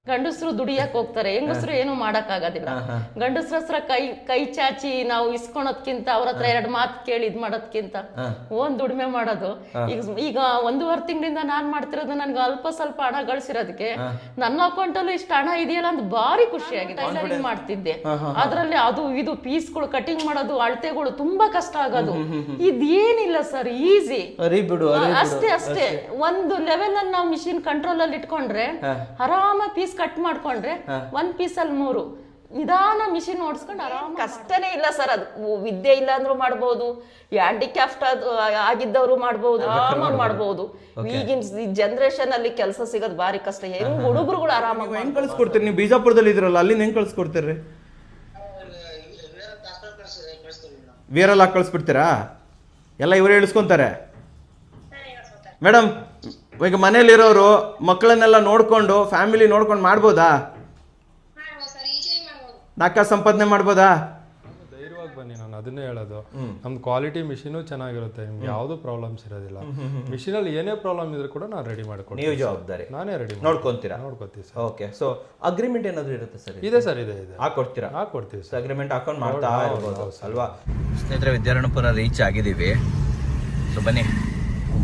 ಗಂಡಸರು ದುಡಿಯಕ್ ಹೋಗ್ತಾರೆ, ಹೆಂಗಸರು ಏನು ಮಾಡಕ್ ಆಗೋದಿಲ್ಲ. ಗಂಡಸ್ರ ಹತ್ರ ಕೈ ಚಾಚಿ ನಾವು ಇಸ್ಕೊಳೋದ್ಕಿಂತ ಅವ್ರ ಹತ್ರ 2 ಮಾತು ಕೇಳಿ ಇದ್ ಮಾಡೋದ್ಕಿಂತ ದುಡಿಮೆ ಮಾಡೋದು. ಈಗ 1.5 ತಿಂಗಳಿಂದ ನಾನ್ ಮಾಡ್ತಿರೋದು ನನ್ಗೆ ಅಲ್ಪ ಸ್ವಲ್ಪ ಹಣ ಗಳಿಸಿರೋದಕ್ಕೆ ನನ್ನ ಅಕೌಂಟಲ್ಲೂ ಇಷ್ಟು ಹಣ ಇದೆಯಲ್ಲ ಅಂತ ಭಾರಿ ಖುಷಿಯಾಗಿದೆ. ಟೈಲರಿಂಗ್ ಮಾಡ್ತಿದ್ದೆ, ಅದ್ರಲ್ಲಿ ಅದು ಇದು ಪೀಸ್ಗಳು ಕಟಿಂಗ್ ಮಾಡೋದು, ಅಳತೆಗಳು ತುಂಬಾ ಕಷ್ಟ ಆಗೋದು. ಇದೇನಿಲ್ಲ ಸರ್, ಈಸಿ ಅಷ್ಟೇ. ಒಂದು ಲೆವೆಲ್ ಅಲ್ಲಿ ನಾವು ಮಿಷಿನ್ ಕಂಟ್ರೋಲ್ ಅಲ್ಲಿ ಇಟ್ಕೊಂಡ್ರೆ ಆರಾಮ ಪೀಸ್ ಕಟ್ ಮಾಡ್ಕೊಂಡ್ರೆ 1 ಪೀಸಲ್ಲಿ 3 ನಿಧಾನ ಮಿಷಿನ್ ಓಡಿಸ್ಕೊಂಡು ಆರಾಮ. ಕಷ್ಟನೇ ಇಲ್ಲ ಸರ್, ಅದು ವಿದ್ಯೆ ಇಲ್ಲ ಅಂದ್ರೂ ಮಾಡ್ಬೋದು, ಹ್ಯಾಂಡಿಕ್ಯಾಫ್ಟ್ ಆಗಿದ್ದವರು ಮಾಡ್ಬೋದು, ಆರಾಮಾಗಿ ಮಾಡ್ಬೋದು. ಈಗಿನ ಜನರೇಷನ್ ಅಲ್ಲಿ ಕೆಲಸ ಸಿಗೋದು ಭಾರಿ ಕಷ್ಟ. ಹೆಂಗ್ ಹುಡುಗರುಗಳು ಆರಾಮಾಗಿ ಹೆಂಗ್ ಕಳ್ಸ್ಕೊಡ್ತೀರಿ? ನೀವು ಬಿಜಾಪುರದಲ್ಲಿ ಇದ್ರಲ್ಲ, ಅಲ್ಲಿಂದ ಹೆಂಗ್ ಕಳ್ಸ್ಕೊಡ್ತೀರಿ? ವೀರಲ್ಲಿ ಹಾಕಿ ಕಳಿಸ್ಬಿಡ್ತೀರಾ? ಎಲ್ಲ ಇವರೇ ಇಳಿಸ್ಕೊಂತಾರೆ ಮೇಡಮ್. ಈಗ ಮನೇಲಿರೋರು ಮಕ್ಕಳನ್ನೆಲ್ಲ ನೋಡ್ಕೊಂಡು ಫ್ಯಾಮಿಲಿ ನೋಡ್ಕೊಂಡು ಮಾಡ್ಬೋದಾ? ನಾಲ್ಕು ಸಂಪಾದನೆ ಮಾಡ್ಬೋದಾ? ಧೈರ್ಯವಾಗಿ ಬನ್ನಿ, ನಾನು ಅದನ್ನೇ ಹೇಳೋದು. ನಮ್ದು ಕ್ವಾಲಿಟಿ ಮಿಷಿನು ಚೆನ್ನಾಗಿರುತ್ತೆ, ನಿಮ್ಗೆ ಯಾವ್ದು ಪ್ರಾಬ್ಲಮ್ಸ್ ಇರೋದಿಲ್ಲ. ಮಿಷಿನಲ್ಲಿ ಏನೇ ಪ್ರಾಬ್ಲಮ್ ಇದ್ರೂ ಕೂಡ ನಾನು ರೆಡಿ ಮಾಡ್ಕೊಡ್ತೀನಿ. ನೀವು ಜವಾಬ್ದಾರಿ ನಾನೇ ರೆಡಿ ನೋಡ್ಕೊಂತೀರಾ? ನೋಡ್ಕೊತೀವಿ ಸರ್. ಓಕೆ, ಸೊ ಅಗ್ರಿಮೆಂಟ್ ಏನಾದ್ರು ಇರುತ್ತೆ ಸರ್? ಇದೆ ಸರ್, ಇದೆ ಹಾಕೊಡ್ತೀರಾ? ಹಾಕೊಡ್ತೀವಿ ಸರ್. ಅಗ್ರಿಮೆಂಟ್ ಹಾಕೊಂಡು ಮಾಡ್ತಾ ಇರ್ಬೋದು ಅಲ್ವಾ? ಸ್ನೇಹಿತರೆ, ವಿದ್ಯಾರಣ್ಯಪುರ ರೀಚ್ ಆಗಿದ್ದೀವಿ. ಸೊ ಬನ್ನಿ,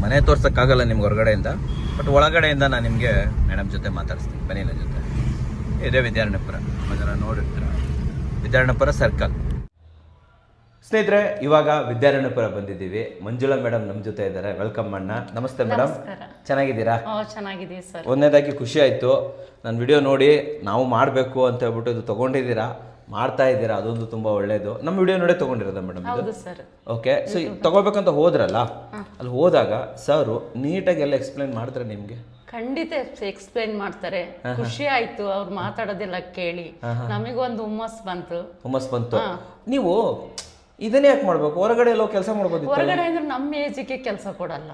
ಮನೆ ತೋರ್ಸೋಕ್ಕಾಗಲ್ಲ ನಿಮ್ಗೆ ಹೊರಗಡೆಯಿಂದ, ಬಟ್ ಒಳಗಡೆಯಿಂದ ನಾನು ನಿಮಗೆ ಮೇಡಮ್ ಜೊತೆ ಮಾತಾಡಿಸ್ತೀನಿ. ಬನ್ನಿ ನನ್ನ ಜೊತೆ. ಇದೇ ವಿದ್ಯಾರಣ್ಯಪುರ, ಜನ ನೋಡಿರ್ತೀರ, ವಿದ್ಯಾರಣ್ಯಪುರ ಸರ್ಕಲ್. ಸ್ನೇಹಿತರೆ, ಇವಾಗ ವಿದ್ಯಾರಣ್ಯಪುರ ಬಂದಿದ್ದೀವಿ. ಮಂಜುಳಾ ಮೇಡಮ್ ನಮ್ಮ ಜೊತೆ ಇದ್ದಾರೆ. ವೆಲ್ಕಮ್ ಅಣ್ಣ. ನಮಸ್ತೆ ಮೇಡಮ್, ಚೆನ್ನಾಗಿದ್ದೀರಾ? ಚೆನ್ನಾಗಿದ್ದೀವಿ ಸರ್. ಒಂದನೇದಾಗಿ ಖುಷಿ ಆಯಿತು, ನನ್ನ ವಿಡಿಯೋ ನೋಡಿ ನಾವು ಮಾಡಬೇಕು ಅಂತ ಹೇಳ್ಬಿಟ್ಟು ಇದು ತೊಗೊಂಡಿದ್ದೀರಾ, ಮಾಡ್ತಾ ಇದ್ದೀರಾ, ಅದೊಂದು ತುಂಬ ಒಳ್ಳೇದು. ನಮ್ಮ ವಿಡಿಯೋ ನೋಡಿ ತೊಗೊಂಡಿರೋದ ಮೇಡಮ್? ಓಕೆ. ಸೊ ತಗೋಬೇಕಂತ ಹೋದ್ರಲ್ಲ, ಅಲ್ಲಿ ಹೋದಾಗ ಸರ್ ನೀಟಾಗಿ ಎಲ್ಲ ಎಕ್ಸ್ಪ್ಲೈನ್ ಮಾಡ್ತಾರೆ ನಿಮಗೆ? ಖಂಡಿತ ಎಕ್ಸ್ಪ್ಲೈನ್ ಮಾಡ್ತಾರೆ. ಖುಷಿ ಆಯ್ತು ಅವ್ರು ಮಾತಾಡೋದೆಲ್ಲ ಕೇಳಿ, ನಮಗೊಂದು ಹುಮ್ಮಸ್ ಬಂತು. ನೀವು ಇದನ್ನೇ ಯಾಕೆ ಮಾಡ್ಬೇಕು? ಹೊರಗಡೆ ಎಲ್ಲೋ ಕೆಲಸ ಮಾಡ್ಬೋದು. ಹೊರಗಡೆ ಅಂದ್ರೆ ನಮ್ಮ ಏಜಿಗೆ ಕೆಲಸ ಕೊಡಲ್ಲ,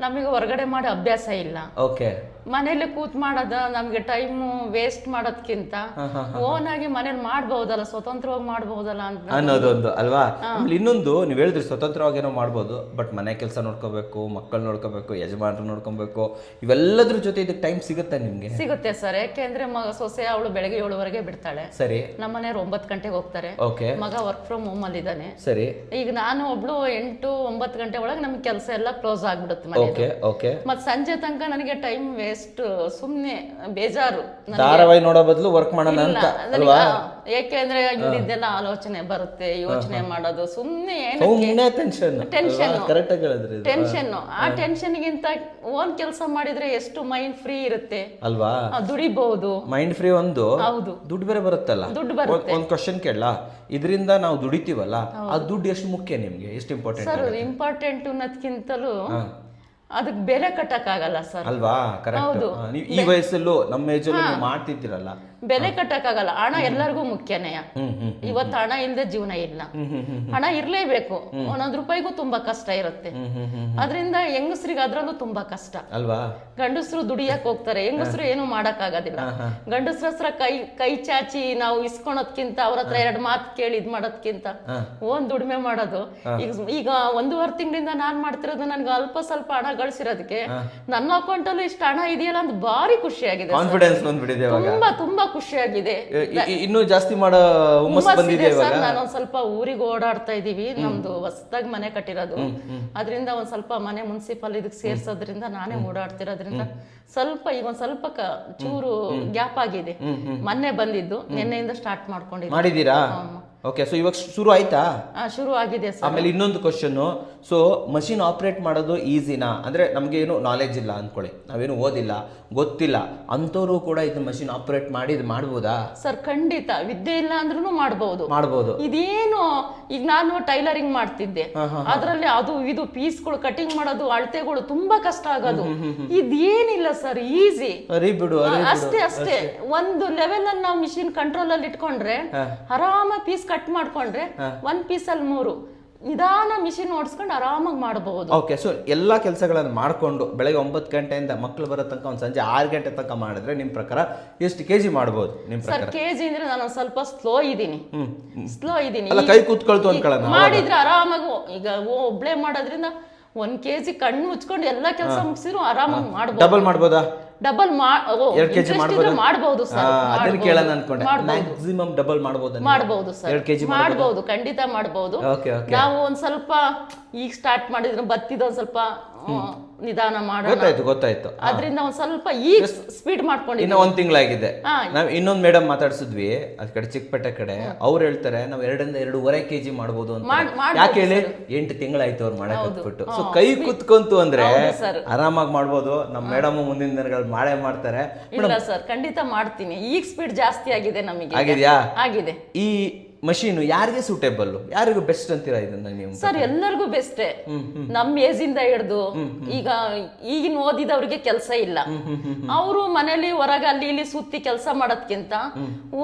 ನಮಗೆ ಹೊರಗಡೆ ಮಾಡೋ ಅಭ್ಯಾಸ ಇಲ್ಲ. ಓಕೆ. ಮನೇಲಿ ಕೂತ್ ಮಾಡೋದ ನಮ್ಗೆ ಟೈಮ್ ವೇಸ್ಟ್ ಮಾಡೋದ್ಕಿಂತ ಓನ್ ಆಗಿ ಮನೇಲಿ ಮಾಡ್ಬಹುದಲ್ಲ, ಸ್ವತಂತ್ರವಾಗಿ ಮಾಡ್ಬಹುದಲ್ಲ ಅಂತ ಅನ್ನೋದೊಂದು ಅಲ್ವಾ? ಇನ್ನೊಂದು, ನೀವು ಹೇಳಿದ್ರಿ ಸ್ವತಂತ್ರವಾಗಿ ಏನೋ ಮಾಡ್ಬೋದು, ಬಟ್ ಮನೆ ಕೆಲಸ ನೋಡ್ಕೋಬೇಕು, ಮಕ್ಕಳು ನೋಡ್ಕೋಬೇಕು, ಯಜಮಾನ್ರು ನೋಡ್ಕೊಬೇಕು, ಇವೆಲ್ಲದ್ರ ಜೊತೆ ಇದಕ್ಕೆ ಟೈಮ್ ಸಿಗುತ್ತೆ ನಿಮ್ಗೆ? ಸಿಗುತ್ತೆ ಸರ್. ಯಾಕೆಂದ್ರೆ ಸೊಸೆ ಅವಳು ಬೆಳಗ್ಗೆ 7 ಬಿಡ್ತಾಳೆ. ಸರಿ. ನಮ್ಮನೆಯವ್ರು 9 ಗಂಟೆಗೆ ಹೋಗ್ತಾರೆ. ಓಕೆ. ಮಗ ವರ್ಕ್ ಫ್ರಮ್ ಹೋಮ್ ಅಲ್ಲಿ ಇದ್ದಾನೆ. ಸರಿ. ಈಗ ನಾನು ಒಬ್ಳು 8-9 ಗಂಟೆ ಒಳಗೆ ನಮ್ಗೆ ಕೆಲಸ ಎಲ್ಲ ಕ್ಲೋಸ್ ಆಗ್ಬಿಡುತ್ತೆ. ಓಕೆ. ಮತ್ ಸಂಜೆ ತನಕ ನನಗೆ ಟೈಮ್ ವೇಸ್ಟ್, ಸುಮ್ನೆ ಬೇಜಾರು. ಧಾರಾವಾಹಿ ನೋಡೋ ಬದಲು ವರ್ಕ್ ಮಾಡೋಣ ಅಂತ ಅಲ್ವಾ? ಯಾಕೆಂದ್ರೆ ಇಲ್ಲಿದ್ದೆಲ್ಲ ಆಲೋಚನೆ ಬರುತ್ತೆ, ಯೋಚನೆ ಮಾಡೋದು ಸುಮ್ನೆ ಟೆನ್ಷನ್. ಆ ಟೆನ್ಷನ್ ಗಿಂತ ಓನ್ ಕೆಲಸ ಮಾಡಿದ್ರೆ ಎಷ್ಟು ಮೈಂಡ್ ಫ್ರೀ ಇರುತ್ತೆ ಅಲ್ವಾ? ದುಡಿಬಹುದು. ಮೈಂಡ್ ಫ್ರೀ ಒಂದು, ಹೌದು. ದುಡ್ಡು ಬೇರೆ ಬರುತ್ತಲ್ಲ. ದುಡ್ಡು ಬರುತ್ತೆ. ಒಂದ್ ಕ್ವಶನ್ ಕೇಳಲ್ಲ, ಇದರಿಂದ ನಾವು ದುಡಿತೀವಲ್ಲ, ಆ ದುಡ್ಡು ಎಷ್ಟು ಮುಖ್ಯ ನಿಮ್ಗೆ? ಎಷ್ಟು ಇಂಪಾರ್ಟೆಂಟ್? ಸರ್, ಇಂಪಾರ್ಟೆಂಟ್ ಅನ್ನೋದ್ಕಿಂತಲೂ ಅದಕ್ಕೆ ಬೆಲೆ ಕಟ್ಟಕ್ ಆಗಲ್ಲ ಸರ್ ಅಲ್ವಾ? ಕರೆಕ್ಟ್. ಈ ವಯಸ್ಸಲ್ಲೂ ನಮ್ಮ ಏಜಲ್ಲೂ ಮಾಡ್ತಿದ್ದೀರಲ್ಲ, ಬೆಲೆ ಕಟ್ಟಕ್ ಆಗಲ್ಲ. ಹಣ ಎಲ್ಲರಿಗೂ ಮುಖ್ಯನೇ. ಇವತ್ತು ಹಣ ಇಲ್ಲದೆ ಜೀವನ ಇಲ್ಲ. ಹಣ ಇರ್ಲೇಬೇಕು. 1 ರೂಪಾಯಿಗೂ ತುಂಬಾ ಕಷ್ಟ ಇರುತ್ತೆ. ಅದರಿಂದ ಹೆಂಗಸ್ರಿಗೆ ಅದ್ರಲ್ಲೂ ತುಂಬಾ ಕಷ್ಟ ಅಲ್ವಾ? ಗಂಡಸರು ದುಡಿಯಕ್ ಹೋಗ್ತಾರೆ, ಹೆಂಗಸರು ಏನು ಮಾಡಕ್ ಆಗೋದಿಲ್ಲ. ಗಂಡಸ್ರ ಹತ್ರ ಕೈ ಚಾಚಿ ನಾವು ಇಸ್ಕೊಳೋದ್ಕಿಂತ ಅವ್ರ ಹತ್ರ 2 ಮಾತು ಕೇಳಿ ಇದ್ ಮಾಡೋದ್ಕಿಂತ ದುಡಿಮೆ ಮಾಡೋದು. ಈಗ 1.5 ತಿಂಗಳಿಂದ ನಾನ್ ಮಾಡ್ತಿರೋದು ನನ್ಗೆ ಅಲ್ಪ ಸ್ವಲ್ಪ ಹಣ ಗಳಿಸಿರೋದಕ್ಕೆ ನನ್ನ ಅಕೌಂಟಲ್ಲೂ ಇಷ್ಟು ಹಣ ಇದೆಯಲ್ಲ ಅಂತ ಭಾರಿ ಖುಷಿಯಾಗಿದೆ. ಕಾನ್ಫಿಡೆನ್ಸ್ ಬಂದ್ಬಿಟ್ಟಿದೆ, ತುಂಬಾ ಖುಷಿಯಾಗಿದೆ. ಇನ್ನೂ ಜಾಸ್ತಿ ಮಾಡೋ ಹುಮ್ಮಸ್ ಬಂದಿದೆ ಸರ್. ನಾನೊಂದ್ ಸ್ವಲ್ಪ ಊರಿಗೆ ಓಡಾಡ್ತಾ ಇದೀವಿ. ನಮ್ದು ಹೊಸದಾಗಿ ಮನೆ ಕಟ್ಟಿರೋದು, ಅದರಿಂದ ಒಂದ್ ಸ್ವಲ್ಪ ಮನೆ ಮುನ್ಸಿಪಲ್ ಇದಕ್ಕೆ ಸೇರ್ಸೋದ್ರಿಂದ ನಾನೇ ಓಡಾಡ್ತಿರೋದ್ರಿಂದ ಸ್ವಲ್ಪ ಈಗ ಒಂದ್ ಸ್ವಲ್ಪ ಚೂರು ಗ್ಯಾಪ್ ಆಗಿದೆ. ಮೊನ್ನೆ ಬಂದಿದ್ದು, ನಿನ್ನೆಯಿಂದ ಸ್ಟಾರ್ಟ್ ಮಾಡಿದ್ದೀರಾ? ಓಕೆ. ಸೊ ಇವಾಗ ಶುರು ಆಯ್ತಾ? ಶುರು ಆಗಿದೆ ಸರ್. ಆಮೇಲೆ ಇನ್ನೊಂದು ಕ್ವಶನ್, ಸೊ ಮಷಿನ್ ಆಪರೇಟ್ ಮಾಡೋದು ಈಸಿನಾ? ಅಂದ್ರೆ ನಮ್ಗೆ ಏನು ನಾಲೆಜ್ ಇಲ್ಲ ಅನ್ಕೊಳ್ಳಿ, ನಾವೇನು ಓದಿಲ್ಲ, ಗೊತ್ತಿಲ್ಲ, ಅಂತವ್ರು ಕೂಡ ಇದು ಮಷಿನ್ ಆಪರೇಟ್ ಮಾಡಿ ಇದು ಮಾಡ್ಬೋದಾ? ಸರ್ ಖಂಡಿತ. ವಿದ್ಯೆ ಇಲ್ಲ ಅಂದ್ರೂ ಮಾಡ್ಬೋದು. ಇದೇನು, ಈಗ ನಾನು ಟೈಲರಿಂಗ್ ಮಾಡ್ತಿದ್ದೆ, ಅದ್ರಲ್ಲಿ ಅದು ಇದು ಪೀಸ್ಗಳು ಕಟಿಂಗ್ ಮಾಡೋದು, ಅಳತೆಗಳು ತುಂಬಾ ಕಷ್ಟ ಆಗೋದು. ಇದೇನಿಲ್ಲ ಸರ್, ಈಸಿ. ಅಷ್ಟೇ. ಒಂದು ಲೆವೆಲ್ ಅಲ್ಲಿ ನಾವು ಮಿಷಿನ್ ಕಂಟ್ರೋಲ್ ಅಲ್ಲಿ ಇಟ್ಕೊಂಡ್ರೆ ಆರಾಮ ಪೀಸ್ ಕಟ್ ಮಾಡ್ಕೊಂಡ್ರೆ 1 ಪೀಸಲ್ಲಿ 3 ನಿಧಾನ ಮಿಷಿನ್ ಓಡಿಸ್ಕೊಂಡು ಆರಾಮಾಗಿ ಮಾಡಬಹುದು. ಓಕೆ. ಸೊ ಎಲ್ಲಾ ಕೆಲಸಗಳನ್ನು ಮಾಡ್ಕೊಂಡು ಬೆಳಗ್ಗೆ 9 ಗಂಟೆಯಿಂದ ಮಕ್ಕಳು ಬರೋ ತನಕ ಒಂದು ಸಂಜೆ 6 ಗಂಟೆ ತನಕ ಮಾಡಿದ್ರೆ ನಿಮ್ ಪ್ರಕಾರ ಎಷ್ಟು ಕೆಜಿ ಮಾಡಬಹುದು? ನಿಮ್ ಪ್ರಕಾರ? ಸರ್, ಕೆಜಿ ಅಂದ್ರೆ ನಾನು ಸ್ವಲ್ಪ ಸ್ಲೋ ಇದೀನಿ. ಕೈ ಕೂತ್ಕೊಳ್ತು ಅನ್ಕೊಳ್ಳೋಣ. ಮಾಡಿದ್ರೆ ಆರಾಮಾಗಿ, ಈಗ ಒಬ್ಳೆ ಮಾಡೋದ್ರಿಂದ 1 kg ಕಣ್ಣು ಮುಚ್ಕೊಂಡು ಎಲ್ಲಾ ಕೆಲಸ ಮುಗಿಸಿದ್ರು ಆರಾಮಾಗಿ ಮಾಡಬಹುದು. ಡಬಲ್ ಮಾಡ್ಬೋದಾ? ಡಬಲ್ 2 kg ಮಾಡಬಹುದು ಸರ್. ಅದನ್ನ ಕೇಳೋಣ ಅನ್ಕೊಂಡೆ. ಮ್ಯಾಕ್ಸಿಮಮ್ ಡಬಲ್ ಮಾಡಬಹುದು ಸರ್, 2 kg ಮಾಡಬಹುದು, ಖಂಡಿತ ಮಾಡಬಹುದು. ನಾವು ಒಂದ್ ಸ್ವಲ್ಪ ಈಗ ಸ್ಟಾರ್ಟ್ ಮಾಡಿದ್ರೆ ಬತ್ತಿದ ಒಂದ್ ಸ್ವಲ್ಪ ನಿಧಾನ ಮಾಡೋಣ. ಗೊತ್ತಾಯ್ತು. ಅದ್ರಿಂದ ಒಂದ್ ಸ್ವಲ್ಪ ಈಗ ಸ್ಪೀಡ್ ಮಾಡ್ಕೊಂಡಿದ್ದೀವಿ. ಇನ್ನು 1 ತಿಂಗಳಾಗಿದೆ. ನಾವ್ ಇನ್ನೊಂದ್ ಮೇಡಮ್ ಮಾತಾಡ್ಸಿದ್ವಿ ಅದ್ ಕಡೆ ಚಿಕ್ಕಪೇಟೆ ಕಡೆ, ಅವ್ರು ಹೇಳ್ತಾರೆ ನಾವ್ 2.5 kg ಮಾಡ್ಬೋದು ಅಂತ. ಯಾಕೆ ಹೇಳಿ 8 ತಿಂಗಳಾಯ್ತು ಅವ್ರು ಮಾಡಕ್ ಹತ್ಬಿಟ್ಟು. ಸೊ ಕೈ ಕುತ್ಕೊಂತು ಅಂದ್ರೆ ಆರಾಮಾಗಿ ಮಾಡ್ಬೋದು. ನಮ್ ಮೇಡಮ್ ಮುಂದಿನ ದಿನಗಳು ಮಾಡ್ತಾರೆ. ಇಲ್ಲ ಸರ್, ಖಂಡಿತ ಮಾಡ್ತೀನಿ. ಈಗ ಸ್ಪೀಡ್ ಜಾಸ್ತಿ ಆಗಿದೆ ನಮಗೆ. ಆಗಿದ್ಯಾ? ಆಗಿದೆ. ಈ ಮಷೀನ್ ಯಾರಿಗೆ ಸೂಟೇಬಲ್, ಯಾರಿಗೂ ಬೆಸ್ಟ್ ಅಂತೀರಾ ಇದನ್ನ ನೀವು? ಸರ್ ಎಲ್ಲರಿಗೂ ಬೆಸ್ಟೇ. ನಮ್ ಏಜ್ ಇಂದ ಹಿಡ್ದು ಈಗ ಈಗಿನ ಓದಿದವ್ರಿಗೆ ಕೆಲಸ ಇಲ್ಲ, ಅವರು ಮನೇಲಿ ಹೊರಗೆ ಅಲ್ಲಿ ಇಲ್ಲಿ ಸುತ್ತಿ ಕೆಲಸ ಮಾಡೋದ್ಕಿಂತ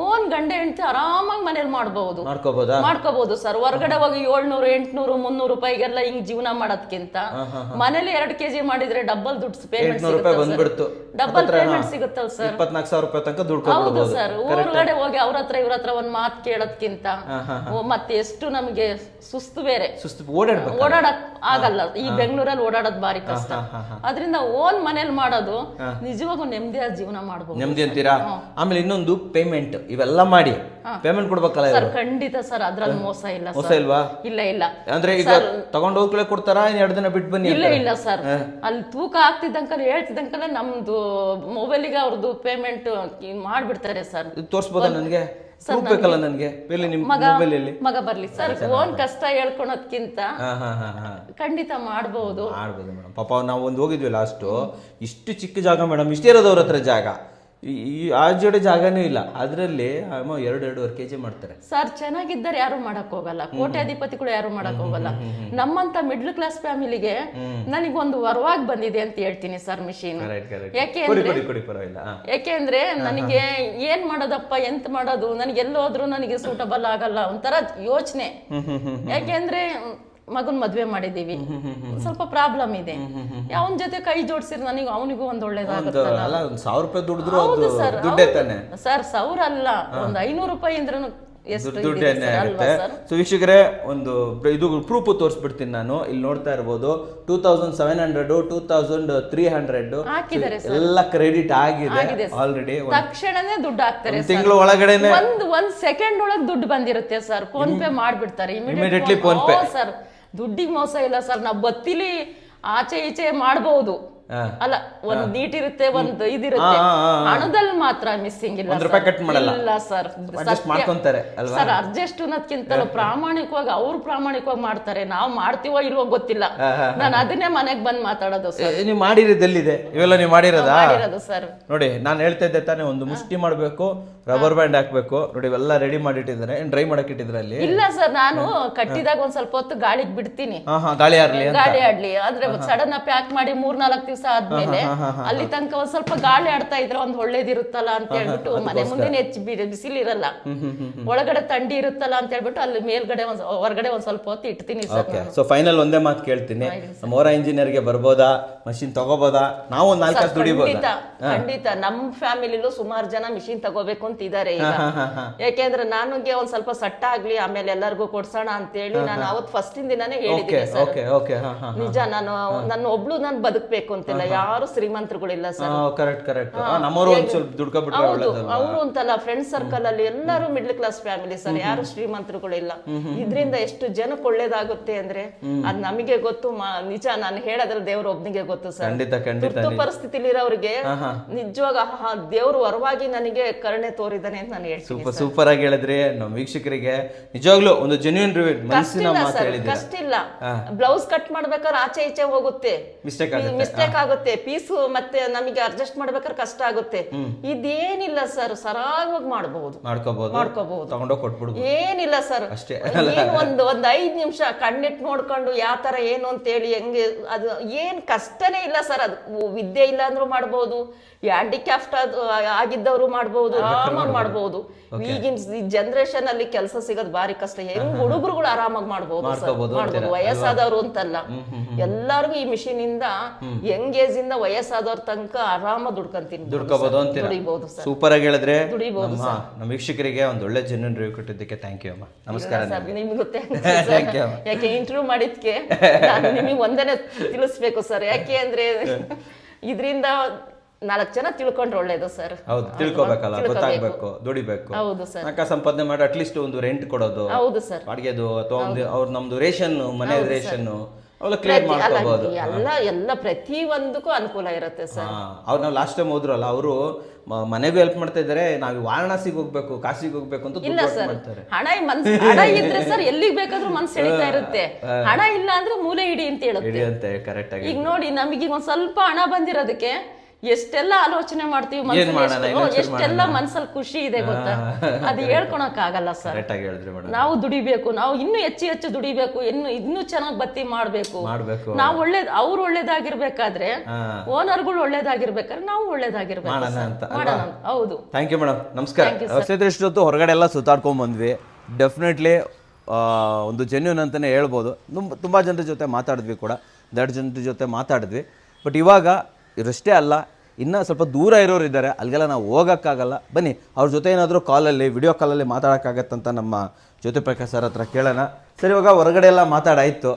ಓನ್ ಗಂಡ ಹೆಂಡತಿ ಆರಾಮಾಗಿ ಮನೇಲಿ ಮಾಡ್ಕೋಬಹುದು ಸರ್. ಹೊರಗಡೆ ಹೋಗಿ 700, 800, 300 ರೂಪಾಯಿಗೆಲ್ಲ ಹಿಂಗ್ ಜೀವನ ಮಾಡೋದ್ಕಿಂತ ಮನೇಲಿ 2 kg ಮಾಡಿದ್ರೆ ಡಬಲ್ ದುಡ್ಡು ಪೇಮೆಂಟ್ ಡಬಲ್ ಪೇಮೆಂಟ್ ಸಿಗುತ್ತಲ್ಲ ಸರ್. 24,000 ರೂಪಾಯಿ ತನಕ ದುಡ್ಡು. ಹೌದು ಸರ್, ಹೊರಗಡೆ ಹೋಗಿ ಅವ್ರ ಹತ್ರ ಇವ್ರ ಹತ್ರ ಒಂದ್ ಮಾತು ಕೇಳೋದ್ಕಿಂತ ಮತ್ತೆ ಎಷ್ಟು ನಮಗೆ ಸುಸ್ತು ಬೇರೆ, ಓಡಾಡಕ್ ಆಗಲ್ಲ. ಈ ಬೆಂಗಳೂರಲ್ಲಿ ಓಡಾಡೋದ್ ಬಾರಿ ಕಷ್ಟ. ಅದರಿಂದ ಓನ್ ಮನೇಲಿ ಮಾಡೋದು ನಿಜವಾಗೂ ನೆಮ್ಮದಿಯಾದ ಜೀವನ ಮಾಡಬಹುದು. ನೆಮ್ಮದಿ ಅಂತೀರಾ? ಆಮೇಲೆ ಇನ್ನೊಂದು ಪೇಮೆಂಟ್ ಇವೆಲ್ಲ ಮಾಡಿ ಪೇಮೆಂಟ್ ಕೊಡ್ಬೇಕಲ್ಲ ಸರ್? ಖಂಡಿತ ಸರ್, ಅದ್ರಲ್ಲಿ ಮೋಸ ಇಲ್ಲ. ಮೋಸ ಇಲ್ವಾ? ಇಲ್ಲ. ಅಂದ್ರೆ ಈಗ ತಗೊಂಡ್ ಹೋಗ್ಲೇ ಕೊಡ್ತಾರಾ? 2 ದಿನ ಬಿಟ್ಟು ಬನ್ನಿ? ಇಲ್ಲ ಸರ್, ಅಲ್ಲಿ ತೂಕ ಆಗ್ತಿದ್ದಂಕಲ್ಲ ಹೇಳ್ತಿದ್ದಂಕಲ್ಲ ನಮ್ದು ಮೊಬೈಲಿಗೆ ಅವ್ರದ್ದು ಪೇಮೆಂಟ್ ಮಾಡ್ಬಿಡ್ತಾರೆ ಸರ್. ತೋರ್ಸ್ಬೋದಾ ನನಗೆ? ಬೇಕಲ್ಲ ನನಗೆ ಮಗ ಬರ್ಲಿ ಸರ್. ಓನ್ ಕಷ್ಟ ಹೇಳ್ಕೊಳೋದ್ಕಿಂತ ಖಂಡಿತ ಮಾಡಬಹುದು. ಮೇಡಮ್ ಪಾಪ ನಾವು ಒಂದು ಹೋಗಿದ್ವಿ ಲಾಸ್ಟ್, ಇಷ್ಟು ಚಿಕ್ಕ ಜಾಗ ಮೇಡಮ್, ಇಷ್ಟೇ ಇರೋದವ್ರ ಹತ್ರ ಜಾಗ, ಈ ಆಜೋಡೆ ಜಾಗನೂ ಇಲ್ಲ. ಅದ್ರಲ್ಲಿ 2.5 kg ಮಾಡ್ತಾರೆ ಸರ್. ಚೆನ್ನಾಗಿದ್ದಾರೆ, ಯಾರು ಮಾಡಕ್ ಹೋಗಲ್ಲ. ಕೋಟ್ಯಾಧಿಪತಿಗಳು ಯಾರು ಮಾಡಕ್ ಹೋಗಲ್ಲ. ನಮ್ಮಂತ ಮಿಡ್ಲ್ ಕ್ಲಾಸ್ ಫ್ಯಾಮಿಲಿಗೆ ನನಗೊಂದು ವರವಾಗಿ ಬಂದಿದೆ ಅಂತ ಹೇಳ್ತೀನಿ ಸರ್ ಮಿಷಿನ್. ಯಾಕೆಂದ್ರೆ ನನಗೆ ಏನ್ ಮಾಡೋದಪ್ಪ, ಎಂತ ಮಾಡೋದು, ನನಗೆ ಎಲ್ಲೋದ್ರು ನನಗೆ ಸೂಟಬಲ್ ಆಗಲ್ಲ, ಒಂಥರ ಯೋಚನೆ. ಯಾಕೆಂದ್ರೆ ಮಗನ್ ಮದ್ವೆ ಮಾಡಿದೀವಿ, ಸ್ವಲ್ಪ ಪ್ರಾಬ್ಲಮ್ ಇದೆ. ಅವನ ಜೊತೆ ಕೈ ಜೋಡಿಸಿದ್ರೆ ನನಗೆ ಅವನಿಗೂ ಒಂದ್ ಒಳ್ಳೇದಾಗುತ್ತಲ್ಲ. 1,000 ರೂಪಾಯಿ ದುಡಿದ್ರು ಸರ್, 1,000 ಅಲ್ಲ, ಒಂದ್ 500 ರೂಪಾಯಿ ಅಂದ್ರೂ ಸೊ ವೀಕ್ಷಕರೇ, ಒಂದು ಇದು ಪ್ರೂಫ್ ತೋರಿಸ್ಬಿಡ್ತೀನಿ ನಾನು. ಇಲ್ಲಿ ನೋಡ್ತಾ ಇರ್ಬೋದು 2,700, 2,300 ಎಲ್ಲ ಕ್ರೆಡಿಟ್ ಆಗಿದೆ ಆಲ್ರೆಡಿ. ತಕ್ಷಣನೇ ದುಡ್ಡು ಹಾಕ್ತಾರೆ, ತಿಂಗಳ ಒಳಗಡೆ ಒಂದ್ ಸೆಕೆಂಡ್ ಒಳಗೆ ದುಡ್ಡು ಬಂದಿರುತ್ತೆ ಸರ್. ಫೋನ್ ಪೇ ಮಾಡ್ಬಿಡ್ತಾರೆ ಇಮಿಡಿಯೇಟ್ಲಿ. ಫೋನ್ ಪೇ ಸರ್, ದುಡ್ಡಿಗೆ ಮೋಸ ಇಲ್ಲ ಸರ್. ನಾವು ಬತ್ತಿಲಿ ಆಚೆ ಈಚೆ ಮಾಡಬಹುದು, ಅಲ್ಲ ಒಂದ್ ನೀಟ್ ಇರುತ್ತೆ, ಒಂದ್ ಇದಿರುತ್ತೆ. ಹಣದಲ್ಲಿ ಮಾತ್ರ ಮಿಸ್ಸಿಂಗ್ ಇಲ್ಲ ಸರ್. ಸರ್ ಅಡ್ಜಸ್ಟ್ ಅನ್ನೋದ್ಕಿಂತಲೂ ಪ್ರಾಮಾಣಿಕವಾಗಿ ಅವ್ರು ಪ್ರಾಮಾಣಿಕವಾಗಿ ಮಾಡ್ತಾರೆ. ನಾವು ಮಾಡ್ತೀವೋ ಇಲ್ವೋ ಗೊತ್ತಿಲ್ಲ, ನಾನು ಅದನ್ನೇ ಮನೆಗ್ ಬಂದ್ ಮಾತಾಡೋದು ಸರ್. ನೀವು ಮಾಡಿರೋದೆಲ್ಲಿದೆ ಇವೆಲ್ಲ? ನೀವು ಮಾಡಿರೋದಾ? ಸರ್ ನೋಡಿ, ನಾನು ಹೇಳ್ತಾ ಇದ್ದೆ ತಾನೇ, ಒಂದು ಮುಷ್ಟಿ ಮಾಡ್ಬೇಕು, ರಬ್ಬರ್ ಬ್ಯಾಂಡ್ ಹಾಕ್ಬೇಕು. ನೋಡಿ ಇವೆಲ್ಲ ರೆಡಿ ಮಾಡಿಟ್ಟಿದ್ದಾರೆ. ಏನ್ ಡ್ರೈ ಮಾಡಕ್ ಇಟ್ಟಿದ್ರೆ ಅಲ್ಲಿ? ಇಲ್ಲ ಸರ್, ನಾನು ಕಟ್ಟಿದಾಗ ಒಂದ್ ಸ್ವಲ್ಪ ಹೊತ್ತು ಗಾಳಿಗೆ ಬಿಡ್ತೀನಿ, ಗಾಳಿ ಆಡ್ಲಿ. ಆದ್ರೆ ಸಡನ್ ಪ್ಯಾಕ್ ಮಾಡಿ 3-4 ದಿವಸ ಆದ್ಮೇಲೆ ಅಲ್ಲಿ ತನಕ ಒಂದ್ ಸ್ವಲ್ಪ ಗಾಳಿ ಆಡ್ತಾ ಇದ್ರೆ ಒಂದ್ ಒಳ್ಳೇದಿರುತ್ತಲ್ಲ ಅಂತ ಹೇಳ್ಬಿಟ್ಟು, ಮನೆ ಮುಂದೆ ಹೆಚ್ಚು ಬಿಸಿಲಿರಲ್ಲ, ಒಳಗಡೆ ಥಂಡಿ ಇರುತ್ತಲ್ಲ ಅಂತ ಹೇಳ್ಬಿಟ್ಟು ಅಲ್ಲಿ ಮೇಲ್ಗಡೆ ಹೊರಗಡೆ ಒಂದ್ ಸ್ವಲ್ಪ ಹೊತ್ತು ಇಡ್ತೀನಿ ಸರ್. ಸೊ ಫೈನಲ್ ಒಂದೇ ಮಾತು ಕೇಳ್ತೀನಿ, ನಮ್ಮ ಓರಾ ಇಂಜಿನಿಯರ್ಗೆ ಬರ್ಬೋದಾ, ಮಷಿನ್ ತಗೋಬೋದಾ? ನಾವು ಒಂದ್ 4 ಕಾಸು ದುಡಿಬೋದಾ? ಖಂಡಿತ. ನಮ್ ಫ್ಯಾಮಿಲಿಲೂ ಸುಮಾರು ಜನ ಮಿಷಿನ್ ತಗೋಬೇಕು ಅಂತ ಇದಾರೆ ಈಗ. ಯಾಕೆಂದ್ರೆ ನನಗೆ ಒಂದ್ ಸ್ವಲ್ಪ ಸಟ್ಟ ಆಗ್ಲಿ, ಆಮೇಲೆ ಎಲ್ಲರಿಗೂ ಕೊಡ್ಸೋಣ ಅಂತ ಹೇಳಿ ನಾನು ಅವತ್ ಫಸ್ಟ್ ದಿನಾನೇ ಹೇಳಿದ್ದೀನಿ ಸರ್. ನಿಜ, ನನ್ನ ಒಬ್ಳು ನಾನು ಬದುಕ್ಬೇಕು ಅಂತಿಲ್ಲ, ಯಾರು ಶ್ರೀಮಂತರುಗಳಿಲ್ಲ ಸರ್. ಅವರು ಅಂತಲ್ಲ, ಫ್ರೆಂಡ್ ಸರ್ಕಲ್ ಅಲ್ಲಿ ಎಲ್ಲರೂ ಮಿಡ್ಲ್ ಕ್ಲಾಸ್ ಫ್ಯಾಮಿಲಿ ಸರ್, ಯಾರು ಶ್ರೀಮಂತರುಗಳಿಲ್ಲ. ಇದ್ರಿಂದ ಎಷ್ಟು ಜನಕ್ಕೆ ಒಳ್ಳೇದಾಗುತ್ತೆ ಅಂದ್ರೆ ಅದ್ ನಮಗೆ ಗೊತ್ತು. ನಿಜ, ನಾನು ಹೇಳೋದ್ರಲ್ಲಿ ದೇವ್ರ ಒಬ್ನಿಗೆ ಗೊತ್ತು ಸರ್. ತುರ್ತು ಪರಿಸ್ಥಿತಿಲಿರೋರಿಗೆ ನಿಜವಾಗ ದೇವ್ರು ವರವಾಗಿ ನನಗೆ ಕರುಣೆ ತೋರಿದಾನೆ ಅಂತ ನಾನು ಹೇಳ್ತೀನಿ. ಸೂಪರ್ ಆಗಿ ಹೇಳಿದ್ರಿ. ನಮ್ಮ ವೀಕ್ಷಕರಿಗೆ ನಿಜವಾಗ್ಲೂ ಒಂದು ಜೆನ್ಯೂನ್ ರಿವ್ಯೂ, ಮನಸ್ಸಿನ ಮಾತು ಹೇಳಿದ್ರಿ. ಕಷ್ಟ ಇಲ್ಲ, ಬ್ಲೌಸ್ ಕಟ್ ಮಾಡ್ಬೇಕಾದ್ರೆ ಆಚೆ ಈಚೆ ಹೋಗುತ್ತೆ, ಮಿಸ್ಟೇಕ್ ಆಗುತ್ತೆ, ಪೀಸು ಮತ್ತೆ ನಮಗೆ ಅಡ್ಜಸ್ಟ್ ಮಾಡ್ಬೇಕಾದ್ರೆ ಕಷ್ಟ ಆಗುತ್ತೆ. ಇದೇನಿಲ್ಲ ಸರ್, ಸರಾಗವಾಗಿ ಮಾಡ್ಕೋಬಹುದು, ಏನಿಲ್ಲ ಸರ್. ಒಂದ್ 5 ನಿಮಿಷ ಕಣ್ಣಿಟ್ಟು ನೋಡ್ಕೊಂಡು ಯಾವ ತರ ಏನು ಅಂತ ಹೇಳಿ ಹೆಂಗೆ, ಅದು ಏನ್ ಕಷ್ಟನೇ ಇಲ್ಲ ಸರ್. ಅದು ವಿದ್ಯೆ ಇಲ್ಲ ಅಂದ್ರೂ ಮಾಡ್ಬೋದು, ಹ್ಯಾಂಡಿಕ್ಯಾಫ್ಟ್ ಆಗಿದ್ದವರು ಮಾಡ್ಬೋದು, ಆರಾಮಾಗಿ ಮಾಡ್ಬೋದು. ಈಗಿನ ಜನರೇಷನ್ ಅಲ್ಲಿ ಕೆಲಸ ಸಿಗೋದು ಬಾರಿ ಕಷ್ಟ. ಹೆಂಗ್ ಹುಡುಗರುಗಳು ಆರಾಮಾಗಿ ಮಾಡ್ಬೋದು, ವಯಸ್ಸಾದವ್ರು ಅಂತಲ್ಲ, ಎಲ್ಲಾರ್ಗು ಈ ಮಿಷಿನ್ ಇಂದ ಯಂಗ್ ಏಜ್ ಇಂದ ವಯಸ್ಸಾದವ್ರ ತನಕ ಆರಾಮಾಗಿ ದುಡ್ಕೋಬಹುದು. ಸೂಪರ್ ಆಗಿ ಹೇಳಿದ್ರೆ. ನಮ್ಮ ವೀಕ್ಷಕರಿಗೆ ಒಂದು ಒಳ್ಳೆ ಜೆನ್ಯೂನ್ ರಿವ್ಯೂ ಕೊಟ್ಟಿದ್ದಕ್ಕೆ ಥ್ಯಾಂಕ್ ಯು ಅಮ್ಮ. ನಮಸ್ಕಾರ. ನಿಮ್ಗೂ ಯಾಕೆ ಇಂಟರ್ವ್ಯೂ ಮಾಡಿದ್ಕೆ ನಾನು ನಿಮಗೆ ಒಂದನೇ ತಿಳಿಸ್ಬೇಕು ಸರ್. ಯಾಕೆ ಅಂದ್ರೆ ಇದರಿಂದ 4 ಜನ ತಿಳ್ಕೊಂಡ್ರೆ ಒಳ್ಳೇದು ಸರ್. ಹೌದು, ತಿಳ್ಕೊಬೇಕಲ್ಲ, ಗೊತ್ತಾಗ್ಬೇಕು, ದುಡಿಬೇಕು, ಹೌದು ಸರ್. ನಾಲ್ಕ ಸಂಪಾದನೆ ಮಾಡಿ ಅಟ್ಲೀಸ್ಟ್ ಒಂದು ರೆಂಟ್ ಕೊಡೋದು, ಹೌದು ಸರ್. ಬಾಡಿಗೆದು ಅಥವಾ ಒಂದು ಅವ್ರ ನಮ್ದು ರೇಷನ್, ಮನೆ ರೇಷನ್ ಅವೆಲ್ಲ ಕ್ಲಿಯರ್ ಮಾಡ್ಕೋಬಹುದು. ಎಲ್ಲ ಪ್ರತಿ ಒಂದಕ್ಕೂ ಅನುಕೂಲ ಇರುತ್ತೆ ಸರ್. ಅವ್ರು ನಾವು ಲಾಸ್ಟ್ ಟೈಮ್ ಹೋದ್ರಲ್ಲ, ಅವರು ಮನೆಗೂ ಹೆಲ್ಪ್ ಮಾಡ್ತಾ ಇದಾರೆ. ನಾವು ವಾರಣಾಸಿಗೆ ಹೋಗ್ಬೇಕು, ಕಾಶಿಗೆ ಹೋಗ್ಬೇಕು ಅಂತ ಇಲ್ಲ ಸರ್, ಹಣ ಇದ್ರೆ ಸರ್ ಎಲ್ಲಿಗೆ ಬೇಕಾದ್ರೂ ಮನ್ಸು ಎಳಿತಾ ಇರುತ್ತೆ. ಹಣ ಇಲ್ಲ ಅಂದ್ರೆ ಮೂಲೆ ಇಡಿ ಅಂತ ಹೇಳುತ್ತೆ. ಕರೆಕ್ಟ್ ಆಗಿ ಈಗ ನೋಡಿ, ನಮಗೆ ಒಂದ್ ಸ್ವಲ್ಪ ಹಣ ಬಂದಿರೋದಕ್ಕೆ ಎಷ್ಟೆಲ್ಲ ಆಲೋಚನೆ ಮಾಡ್ತೀವಿ, ಎಷ್ಟೆಲ್ಲ ಮನ್ಸಲ್ಲಿ ಖುಷಿ ಇದೆ ಗೊತ್ತಾ, ಅದು ಹೇಳ್ಕೊಳಕ್ ಆಗಲ್ಲ ಸರ್. ನಾವು ದುಡಿಬೇಕು, ನಾವು ಇನ್ನೂ ಹೆಚ್ಚು ದುಡಿಬೇಕು, ಇನ್ನೂ ಚೆನ್ನಾಗಿ ಬತ್ತಿ ಮಾಡ್ಬೇಕು. ನಾವು ಅವ್ರು ಒಳ್ಳೇದಾಗಿರ್ಬೇಕಾದ್ರೆ, ಓನರ್ಗಳು ಒಳ್ಳೇದಾಗಿರ್ಬೇಕಾದ್ರೆ ನಾವು ಒಳ್ಳೇದಾಗಿರ್ಬೇಕು. ಹೌದು. ಥ್ಯಾಂಕ್ ಯು ಮೇಡಮ್, ನಮಸ್ಕಾರ. ಇಷ್ಟೊತ್ತು ಹೊರಗಡೆ ಎಲ್ಲ ಸುತ್ತಾಡ್ಕೊಂಡ್ ಬಂದ್ವಿ. ಡೆಫಿನೆಟ್ಲಿ ಒಂದು ಜೆನ್ಯೂನ್ ಅಂತಾನೆ ಹೇಳ್ಬೋದು. ತುಂಬಾ ಜನರ ಜೊತೆ ಮಾತಾಡಿದ್ವಿ ಕೂಡ, 2 ಜನರ ಜೊತೆ ಮಾತಾಡಿದ್ವಿ. ಬಟ್ ಇವಾಗ ಇವರಷ್ಟೇ ಅಲ್ಲ, ಇನ್ನೂ ಸ್ವಲ್ಪ ದೂರ ಇರೋರು ಇದ್ದಾರೆ, ಅಲ್ಲಿಗೆಲ್ಲ ನಾವು ಹೋಗೋಕ್ಕಾಗಲ್ಲ. ಬನ್ನಿ ಅವ್ರ ಜೊತೆ ಏನಾದರೂ ಕಾಲಲ್ಲಿ, ವಿಡಿಯೋ ಕಾಲಲ್ಲಿ ಮಾತಾಡೋಕ್ಕಾಗತ್ತಂತ ನಮ್ಮ ಜ್ಯೋತಿ ಪ್ರಕಾಶ್ ಸರ್ ಹತ್ರ ಕೇಳೋಣ. ಸರ್, ಇವಾಗ ಹೊರಗಡೆ ಎಲ್ಲ ಮಾತಾಡಾಯ್ತು.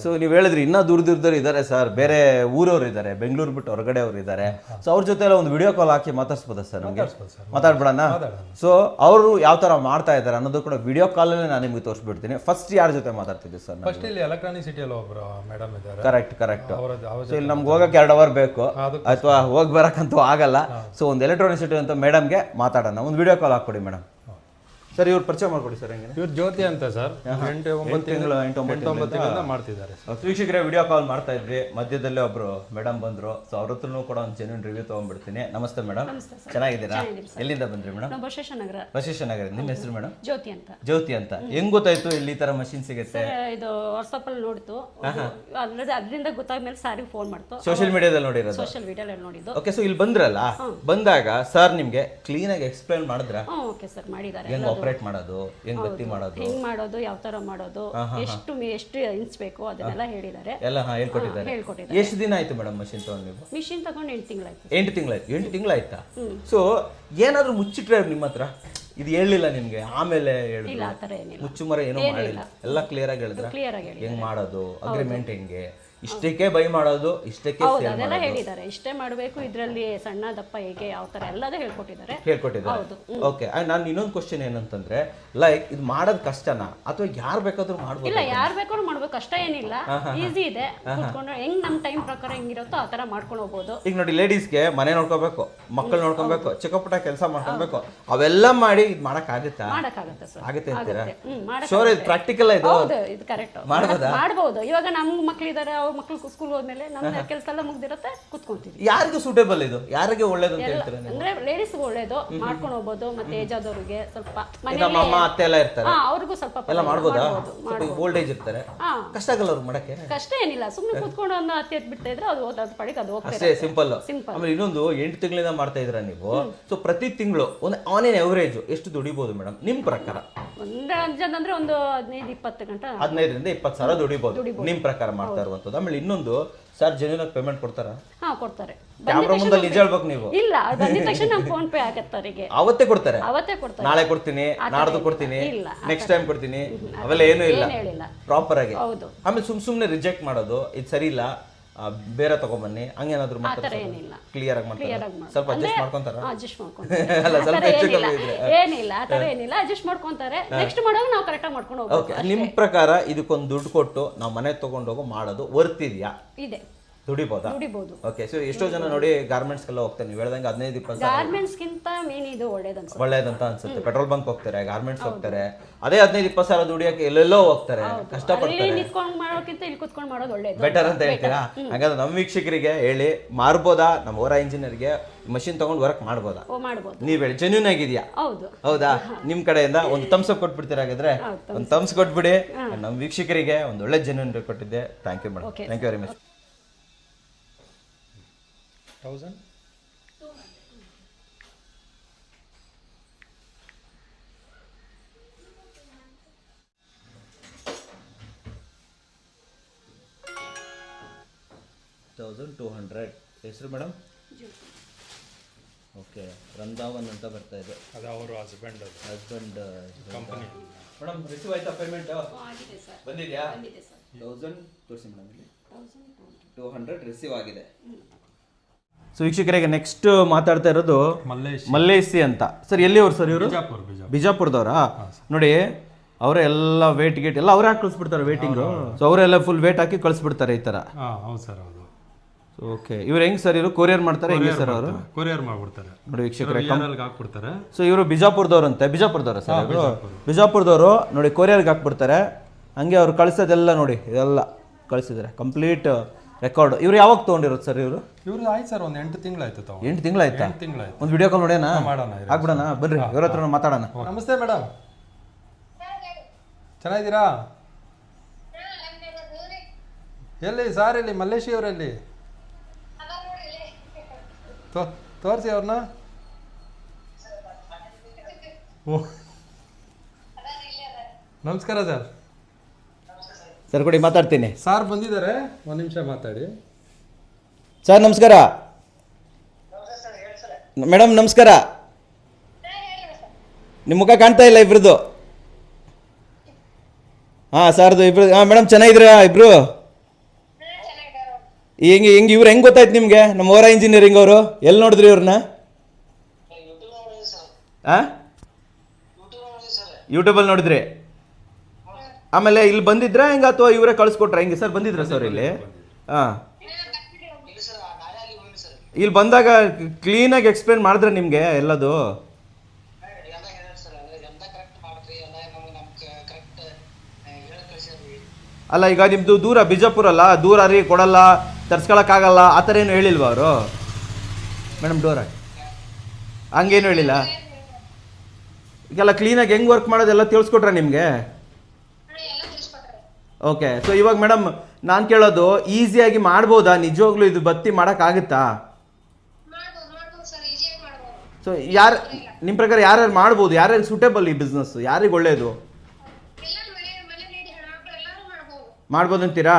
ಸೊ ನೀವು ಹೇಳಿದ್ರಿ ಇನ್ನೂ ದೂರದವ್ರು ಇದ್ದಾರೆ ಸರ್, ಬೇರೆ ಊರವ್ರು ಇದ್ದಾರೆ, ಬೆಂಗಳೂರು ಬಿಟ್ಟು ಹೊರಗಡೆ ಅವ್ರು ಇದ್ದಾರೆ. ಸೊ ಅವ್ರ ಜೊತೆ ಎಲ್ಲ ಒಂದು ವಿಡಿಯೋ ಕಾಲ್ ಹಾಕಿ ಮಾತಾಡ್ಸ್ಬೋದಾ ಸರ್? ನಮಗೆ ಮಾತಾಡ್ಬಿಡೋಣ. ಸೊ ಅವರು ಯಾವ ಥರ ಮಾಡ್ತಾ ಇದ್ದಾರೆ ಅನ್ನೋದು ಕೂಡ ವಿಡಿಯೋ ಕಾಲಲ್ಲಿ ನಾನು ನಿಮಗೆ ತೋರಿಸ್ಬಿಡ್ತೀನಿ. ಫಸ್ಟ್ ಯಾರ ಜೊತೆ ಮಾತಾಡ್ತಿದ್ದೆ ಸರ್? ಫಸ್ಟ್ ಇಲ್ಲಿ ಎಲೆಕ್ಟ್ರಾನಿಕ್ ಸಿಟಿಯಲ್ಲಿ ಒಬ್ರು ಮೇಡಮ್ ಇದ್ದಾರೆ. ಕರೆಕ್ಟ್. ಸೊ ಇಲ್ಲಿ ನಮ್ಗೆ ಹೋಗಕ್ಕೆ 2 ಅವರ್ ಬೇಕು, ಅಥವಾ ಹೋಗಿ ಬರಕ್ಕಂತೂ ಆಗಲ್ಲ. ಸೊ ಒಂದು ಎಲೆಕ್ಟ್ರಾನಿಕ್ ಸಿಟಿ ಅಂತ ಮೇಡಮ್ಗೆ ಮಾತಾಡೋಣ. ಒಂದು ವಿಡಿಯೋ ಕಾಲ್ ಹಾಕ್ಕೊಡಿ ಮೇಡಮ್. ಸರ್, ಇವ್ರು ಪರಿಚಯ ಮಾಡ್ಕೊಡಿ ಸರ್. ಹೆಂಗೆ? ಇವ್ರು ಜ್ಯೋತಿ ಅಂತ ಸರ್, 8-9 ತಿಂಗಳಿಂದ ಮಾಡ್ತಿದ್ದಾರೆ. ವೀಕ್ಷಕರೇ, ವಿಡಿಯೋ ಕಾಲ್ ಮಾಡ್ತಾ ಇದ್ವಿ, ಮಧ್ಯದಲ್ಲೇ ಒಬ್ರು ಮೇಡಮ್ ಬಂದ್ರು. ಸೊ ಅವ್ರ ಹತ್ರನೂ ಕೂಡ ಒಂದು ಜೆನ್ಯೂನ್ ರಿವ್ಯೂ ತಗೊಂಡ್ಬಿಡ್ತೀನಿ. ನಮಸ್ತೆ ಮೇಡಮ್, ಚೆನ್ನಾಗಿದ್ದೀರಾ? ಎಲ್ಲಿಂದ ಬಂದ್ರಿ ಮೇಡಮ್? ಬಸವೇಶ್ವರ ನಗರ. ನಿಮ್ಮ ಹೆಸರು ಮೇಡಮ್? ಜ್ಯೋತಿ ಅಂತ. ಹೆಂಗ್ ಗೊತ್ತಾಯ್ತು ಇಲ್ಲಿ ಈ ತರ ಮಷಿನ್ ಸಿಗುತ್ತೆ? ಇದು ವಾಟ್ಸ್ಆಪ್ ಅಲ್ಲಿ ನೋಡಿತು, ಅದರಿಂದ ಗೊತ್ತಾದ ಮೇಲೆ ಸಾರಿ ಫೋನ್ ಮಾಡ್ತು. ಸೋಷಿಯಲ್ ಮೀಡಿಯಾದಲ್ಲಿ ನೋಡಿರೋದು? ಸೋಷಿಯಲ್ ಮೀಡಿಯಾದಲ್ಲಿ ನೋಡಿದ್ದು. ಓಕೆ. ಸೊ ಇಲ್ಲಿ ಬಂದ್ರಲ್ಲ, ಬಂದಾಗ ಸರ್ ನಿಮ್ಗೆ ಕ್ಲೀನ್ ಆಗಿ ಎಕ್ಸ್ಪ್ಲೈನ್ ಮಾಡಿದ್ರ? ಓಕೆ ಸರ್, ಮಾಡಿದ್ದಾರೆ. ಹೆಂಗ್ ಆಪರೇಟ್ ಮಾಡೋದು, ಹೆಂಗ್ ಗಟ್ಟಿ ಮಾಡೋದು, ಹೆಂಗ್ ಮಾಡೋದು, ಯಾವ ತರ ಮಾಡೋದು, ಎಷ್ಟು ಇಂಚ್ ಬೇಕು ಅದನ್ನೆಲ್ಲ ಹೇಳಿದ್ದಾರೆ. ಎಲ್ಲ ಹೇಳ್ಕೊಟ್ಟಿದ್ದಾರೆ. ಎಷ್ಟು ದಿನ ಆಯ್ತು ಮೇಡಮ್ ಮಷಿನ್ ತಗೊಂಡು ನೀವು? ಮಿಷಿನ್ ತಗೊಂಡು 8 ತಿಂಗಳಾಯ್ತು. 8 ತಿಂಗಳಾಯ್ತಾ? ಸೊ ಏನಾದ್ರು ಮುಚ್ಚಿಟ್ರೆ ನಿಮ್ಮ ಹತ್ರ? ಇದು ಹೇಳಿಲ್ಲ ನಿಮ್ಗೆ? ಆಮೇಲೆ ಮುಚ್ಚುಮರ ಏನೋ ಮಾಡಿಲ್ಲ, ಎಲ್ಲ ಕ್ಲಿಯರ್ ಆಗಿ ಹೇಳಿದ್ರ? ಹೆಂಗ್ ಮಾಡೋದು, ಅಗ್ರಿಮೆಂಟ್ ಹೆಂಗೆ, ಇಷ್ಟಕ್ಕೆ ಬೈ ಮಾಡೋದು, ಇಷ್ಟಕ್ಕೆ ಅದೆಲ್ಲ ಹೇಳಿದ್ದಾರೆ. ಇಷ್ಟೇ ಮಾಡಬೇಕು, ಇದರಲ್ಲಿ ಸಣ್ಣ ದಪ್ಪ ಹೇಗೆ, ಯಾವ ತರ ಎಲ್ಲದೂ ಹೇಳ್ಕೊಟ್ಟಿದ್ದಾರೆ. ಓಕೆ. ನಾನು ಇನ್ನೊಂದು ಕ್ವಶನ್ ಏನಂತಂದ್ರೆ, ಲೈಕ್ ಇದು ಮಾಡೋದು ಕಷ್ಟನಾ ಅಥವಾ ಯಾರು ಬೇಕಾದ್ರೂ ಮಾಡ್ಬೋದು? ಇಲ್ಲ, ಯಾರು ಬೇಕಾದ್ರೂ ಮಾಡ್ಬೇಕು, ಕಷ್ಟ ಏನಿಲ್ಲ, ಈಸಿ ಇದೆ. ಕೂತ್ಕೊಂಡು ಹೆಂಗ್ ನಮ್ ಟೈಮ್ ಪ್ರಕಾರ ಹೆಂಗಿರುತ್ತೋ ಆ ತರ ಮಾಡ್ಕೊಂಡು ಹೋಗ್ಬೋದು. ಈಗ ನೋಡಿ, ಲೇಡೀಸ್ಗೆ ಮನೆ ನೋಡ್ಕೋಬೇಕು, ಮಕ್ಕಳು ನೋಡ್ಕೊಬೇಕು, ಚಿಕ್ಕ ಪುಟ್ಟ ಕೆಲಸ ಮಾಡ್ಕೊಬೇಕು, ಅವೆಲ್ಲ ಮಾಡಿ ಇದು ಮಾಡಕ್ ಆಗುತ್ತಾ? ಮಾಡಕ್ಕಾಗತ್ತೆ ಸರ್. ಆಗುತ್ತೆ ಅಂತೀರಾ? ಶೋರ್, ಇದು ಪ್ರಾಕ್ಟಿಕಲ್ ಇದು? ಇದು ಕರೆಕ್ಟ್. ಮಾಡ್ಬೋದಾ? ಮಾಡ್ಬೋದು. ಇವಾಗ ನಮ್ ಮಕ್ಳಿದಾರೆ, ಮಕ್ಕಳು ಸ್ಕೂಲ್ ಹೋದ್ಮೇಲೆ ನಮ್ಮ ಕೆಲಸ ಎಲ್ಲ ಮುಗ್ದಿರುತ್ತೆ, ಕುತ್ಕೊಂತೀವಿ. ಯಾರಿಗೂ ಸೂಟೇಬಲ್ ಇದು? ಯಾರಿಗೆ ಒಳ್ಳೇದು ಅಂತ ಹೇಳ್ತೀರಾ? ಅಂದ್ರೆ ಲೇಡೀಸ್ ಒಳ್ಳೇದು, ಮಾಡ್ಕೊಂಡು ಹೋಗ್ಬೋದು. ಮತ್ತೆ ಏಜ್ ಆದವ್ರಿಗೆ ಸ್ವಲ್ಪ ಅಮ್ಮ ಅತ್ತೆ ಎಲ್ಲ ಇರ್ತಾರೆ, ಅವ್ರಿಗೂ ಸ್ವಲ್ಪ ಎಲ್ಲ ಮಾಡ್ಬೋದಾ? ಓಲ್ಡ್ ಏಜ್ ಇರ್ತಾರೆ, ಕಷ್ಟ ಆಗಲ್ಲ ಅವ್ರಿಗೆ ಮಾಡಕ್ಕೆ? ಕಷ್ಟ ಏನಿಲ್ಲ, ಸುಮ್ಮನೆ ಕುತ್ಕೊಂಡು ಒಂದು 10 ಎತ್ ಬಿಡ್ತಾ ಇದ್ರೆ ಅದು ಪಡಿಗೆ ಅದು ಹೋಗ್ತದೆ ಅಷ್ಟೇ, ಸಿಂಪಲ್. ಆಮೇಲೆ ಇನ್ನೊಂದು 8 ತಿಂಗಳಿಂದ ಮಾಡ್ತಾ ಇದ್ರ ನೀವು. ಸೊ ಪ್ರತಿ ತಿಂಗಳು ಒಂದು ಆನ್ ಎನ್ ಎವರೇಜ್ ಎಷ್ಟು ದುಡಿಬಹುದು ಮೇಡಮ್ ನಿಮ್ ಪ್ರಕಾರ? ಅಂದ್ರೆ ಒಂದು 15-20 ಗಂಟೆ, 15ರಿಂದ 20 ಸಾವಿರ ದುಡಿಬಹುದು ನಿಮ್ ಪ್ರಕಾರ ಮಾಡ್ತಾ ಇರುವಂತದ್ದು. ಆಮೇಲೆ ಇನ್ನೊಂದು ಸರ್, ಜೆನ್ಯೂನ್ ಪೇಮೆಂಟ್ ಕೊಡ್ತಾರಾ? ಕೊಡ್ತಾರೆ. ಕ್ಯಾಮ್ರಾ ಮುಂದೆ ನಿಜ ಹೇಳ್ಬೇಕು ನೀವು. ಇಲ್ಲ, ಬಂದಿದ ತಕ್ಷಣ ನಾವು ಫೋನ್ ಪೇ ಆಗತ್ತವರಿಗೆ. ಅವತ್ತೇ ಕೊಡ್ತಾರೆ? ಅವತ್ತೇ ಕೊಡ್ತಾರೆ. ನಾಳೆ ಕೊಡ್ತೀನಿ, ನಾಡ್ದು ಕೊಡ್ತೀನಿ, ನೆಕ್ಸ್ಟ್ ಟೈಮ್ ಕೊಡ್ತೀನಿ, ಅವೆಲ್ಲ ಏನೂ ಇಲ್ಲ, ಪ್ರಾಪರ್ ಆಗಿ. ಆಮೇಲೆ ಸುಮ್ನೆ ರಿಜೆಕ್ಟ್ ಮಾಡೋದು, ಇದು ಸರಿ ಇಲ್ಲ, ಬೇರೆ ತಗೊಂಬನ್ನಿ, ಹಂಗೇನಾದ್ರು ಕ್ಲಿಯರ್ ಆಗಿ ಮಾಡ್ತಾರೆ? ಸ್ವಲ್ಪ ಅಡ್ಜಸ್ಟ್ ಮಾಡ್ಕೊಂತಾರ? ಅಲ್ಲ, ಸ್ವಲ್ಪ ಹೆಚ್ಚು ಕಮ್ಮಿ ಇದ್ರೆ ಏನಿಲ್ಲ, ಆ ತರ ಏನಿಲ್ಲ, ಅಡ್ಜಸ್ಟ್ ಮಾಡ್ಕೊಂತಾರೆ. ನೆಕ್ಸ್ಟ್ ಮಾಡೋದು ನಾವು ಕರೆಕ್ಟ್ ಆಗಿ ಮಾಡ್ಕೊಂಡು ಹೋಗ್ಬೇಕು. ನಿಮ್ ಪ್ರಕಾರ ಇದಕ್ಕೊಂದು ದುಡ್ಡು ಕೊಟ್ಟು ನಾವು ಮನೆ ತಗೊಂಡೋಗೋ ಮಾಡೋದು ವರ್ತ್ ಇದೆಯಾ? ಇದೆ, ದುಡಿಬೋದಾ? ಓಕೆ. ಸೊ ಎಷ್ಟೋ ಜನ ನೋಡಿ ಗಾರ್ಮೆಂಟ್ಸ್ ಎಲ್ಲ ಹೋಗ್ತಾರೆ, ನೀವು ಹೇಳ್ದಂಗೆ 15-20 ಗಾರ್ಮೆಂಟ್ಸ್ ಗಿಂತ ಮೇನ್ ಇದು ಒಳ್ಳೇದಂತ ಅನ್ಸುತ್ತೆ. ಪೆಟ್ರೋಲ್ ಬಂಕ್ ಹೋಗ್ತಾರೆ, ಗಾರ್ಮೆಂಟ್ಸ್ ಹೋಗ್ತಾರೆ, ಅದೇ 15-20 ಸಾವಿರ ದುಡಿಯಕ್ಕೆ ಎಲ್ಲೆಲ್ಲೋ ಹೋಗ್ತಾರೆ, ಕಷ್ಟಪಡ್ತಾರೆ. ನಿಂತ್ಕೊಂಡು ಮಾಡೋಕ್ಕಿಂತ ಇಲ್ಲಿ ಕುತ್ಕೊಂಡು ಮಾಡೋದು ಒಳ್ಳೇದು, ಬೆಟರ್ ಅಂತ ಹೇಳ್ತೀರಾ? ಹಾಗಾದ್ರೆ ನಮ್ಮ ವೀಕ್ಷಕರಿಗೆ ಹೇಳಿ, ಮಾರ್ಬೋದಾ? ನಮ್ಮ ಓರಾ ಇಂಜಿನಿಯರ್ಗೆ ಮಷಿನ್ ತಗೊಂಡು ವರ್ಕ್ ಮಾಡ್ಬೋದಾ? ನೀವ್ ಹೇಳಿ, ಜೆನ್ಯೂನ್ ಆಗಿದ್ಯಾ? ಹೌದಾ? ನಿಮ್ ಕಡೆಯಿಂದ ಒಂದು ಥಮ್ಸ್ ಅಪ್ ಕೊಟ್ಬಿಡ್ತೀರಾ? ಹಾಗಾದ್ರೆ ಒಂದು ಥಮ್ಸ್ ಕೊಟ್ಬಿಡಿ. ನಮ್ಮ ವೀಕ್ಷಕರಿಗೆ ಒಂದು ಒಳ್ಳೆ ಜೆನ್ಯೂನ್ ಕೊಟ್ಟಿದ್ದೆ. Thank you madam, thank you very much. 1000 1200. ಹೆಸರು ಮೇಡಮ್? ಓಕೆ. ವೃಂದಾವನ್ ಅಂತ ಬರ್ತಾ ಇದೆ. ಅದು ಅವರ ಹಸ್ಬೆಂಡ್ ಕಂಪನಿ. ಮೇಡಮ್, ರಿಸೀವ್ ಆಯ್ತಾ ಪೇಮೆಂಟ್? ಬಂದಿದೆಯಾ? 1000 ತೋರಿಸಿ ಮೇಡಮ್. ಇಲ್ಲಿ 200 ರಿಸೀವ್ ಆಗಿದೆ. ಸೊ ವೀಕ್ಷಕರಿಗೆ ನೆಕ್ಸ್ಟ್ ಮಾತಾಡ್ತಾ ಇರೋದು ಮಲ್ಲೇಶ್ ಮಲ್ಲೇಶಿ ಅಂತ. ಸರ್ ಎಲ್ಲಿಯವರು ಸರ್ ಇವರು? ಬಿಜಾಪುರ. ಬಿಜಾಪುರದವರಾ? ನೋಡಿ ಅವರೇ ಎಲ್ಲ ವೇಟ್ ಗೇಟ್ ಎಲ್ಲ ಅವರೇ ಹಾಕಿ ಕಳಿಸ್ಬಿಡ್ತಾರೆ ವೇಟಿಂಗು. ಸೊ ಅವರೆಲ್ಲ ಫುಲ್ ವೇಟ್ ಹಾಕಿ ಕಳಿಸ್ಬಿಡ್ತಾರೆ ಈ ಥರ. ಹೌದು ಸರ್, ಹೌದು. ಓಕೆ, ಇವ್ರು ಹೆಂಗ್ ಸರ್ ಇವರು ಕೊರಿಯರ್ ಮಾಡ್ತಾರೆ ಹೆಂಗೆ ಸರ್ ಅವರು? ಕೊರಿಯರ್ ಮಾಡ್ಬಿಡ್ತಾರೆ ನೋಡಿ ವೀಕ್ಷಕರೇ, ಹಾಕ್ಬಿಡ್ತಾರೆ. ಸೊ ಇವರು ಬಿಜಾಪುರದವ್ರಂತೆ. ಬಿಜಾಪುರದವ್ರ ಸರ್ ಇವರು? ಬಿಜಾಪುರದವರು ನೋಡಿ ಕೊರಿಯರ್ಗೆ ಹಾಕ್ಬಿಡ್ತಾರೆ. ಹಂಗೆ ಅವ್ರು ಕಳಿಸೋದೆಲ್ಲ ನೋಡಿ ಇದೆಲ್ಲ ಕಳಿಸಿದ್ದಾರೆ, ಕಂಪ್ಲೀಟ್ ರೆಕಾರ್ಡ್. ಇವ್ರು ಯಾವಾಗ ತೊಗೊಂಡಿರೋದು ಸರ್ ಇವರು? ಇವ್ರು ಆಯ್ತು ಸರ್, ಒಂದು 8 ತಿಂಗಳಾಯ್ತು. 8 ತಿಂಗಳಾಯ್ತಾ? ಒಂದು ವಿಡಿಯೋ ಕಾಲ್ ನೋಡೋಣ, ಆಗ್ಬಿಡೋಣ ಬನ್ರಿ, ಇವ್ರ ಹತ್ರ ಮಾತಾಡೋಣ. ನಮಸ್ತೆ ಮೇಡಮ್, ಚೆನ್ನಾಗಿದ್ದೀರಾ? ಎಲ್ಲಿ ಸಾರ್ ಇಲ್ಲಿ ಮಲ್ಲೇಶಿ ಅವರಲ್ಲಿ ತೋರಿಸಿ ಅವ್ರನ್ನ. ನಮಸ್ಕಾರ ಸರ್. ಸರ್ ಕೊಡಿ ಮಾತಾಡ್ತೀನಿ. ಸಾರ್ ಬಂದಿದ್ದಾರೆ, ಒಂದು ನಿಮಿಷ ಮಾತಾಡಿ. ಸರ್ ನಮಸ್ಕಾರ. ಮೇಡಮ್ ನಮಸ್ಕಾರ. ನಿಮ್ಮ ಮುಖ ಕಾಣ್ತಾ ಇಲ್ಲ ಇಬ್ರದ್ದು. ಹಾಂ ಸರ್ದು ಇಬ್ರು. ಹಾಂ ಮೇಡಮ್ ಚೆನ್ನಾಗಿದ್ದೀರಾ ಇಬ್ರು? ಹೆಂಗೆ ಇವ್ರು ಹೆಂಗೆ ಗೊತ್ತಾಯ್ತು ನಿಮಗೆ? ನಮ್ಮ ಓರಾ ಇಂಜಿನಿಯರಿಂಗ್ ಅವರು ಎಲ್ಲಿ ನೋಡಿದ್ರಿ ಇವ್ರನ್ನ? ಹಾಂ, ಯೂಟ್ಯೂಬಲ್ಲಿ ನೋಡಿದ್ರಿ? ಆಮೇಲೆ ಇಲ್ಲಿ ಬಂದಿದ್ರಾ ಹೆಂಗೆ, ಅಥವಾ ಇವರೇ ಕಳಿಸ್ಕೊಟ್ರ ಹೆಂಗೆ ಸರ್? ಬಂದಿದ್ರಾ ಸರ್ ಇಲ್ಲಿ? ಹಾಂ, ಇಲ್ಲಿ ಬಂದಾಗ ಕ್ಲೀನಾಗಿ ಎಕ್ಸ್ಪ್ಲೇನ್ ಮಾಡಿದ್ರೆ ನಿಮಗೆ ಎಲ್ಲದು? ಅಲ್ಲ ಈಗ ನಿಮ್ಮದು ದೂರ ಬಿಜಾಪುರ ಅಲ್ಲ, ದೂರ ರೀ ಕೊಡಲ್ಲ, ತರ್ಸ್ಕೊಳಕ್ಕಾಗಲ್ಲ ಆ ಥರ ಏನು ಹೇಳಿಲ್ವ ಅವರು? ಮೇಡಮ್ ಡೋರ ಹಂಗೇನು ಹೇಳಿಲ್ಲ? ಈಗೆಲ್ಲ ಕ್ಲೀನಾಗಿ ಹೆಂಗೆ ವರ್ಕ್ ಮಾಡೋದೆಲ್ಲ ತಿಳಿಸ್ಕೊಟ್ರ ನಿಮಗೆ? ಓಕೆ. ಸೊ ಇವಾಗ ಮೇಡಮ್ ನಾನು ಕೇಳೋದು, ಈಸಿಯಾಗಿ ಮಾಡ್ಬೋದಾ ನಿಜವಾಗ್ಲೂ ಇದು ಬತ್ತಿ ಮಾಡೋಕ್ಕಾಗುತ್ತಾ? ಸೊ ಯಾರು ನಿಮ್ಮ ಪ್ರಕಾರ ಯಾರ್ಯಾರು ಮಾಡ್ಬೋದು, ಯಾರ್ಯಾರು ಸೂಟೇಬಲ್ ಈ ಬಿಸ್ನೆಸ್, ಯಾರಿಗೆ ಒಳ್ಳೆಯದು ಮಾಡ್ಬೋದು ಅಂತೀರಾ?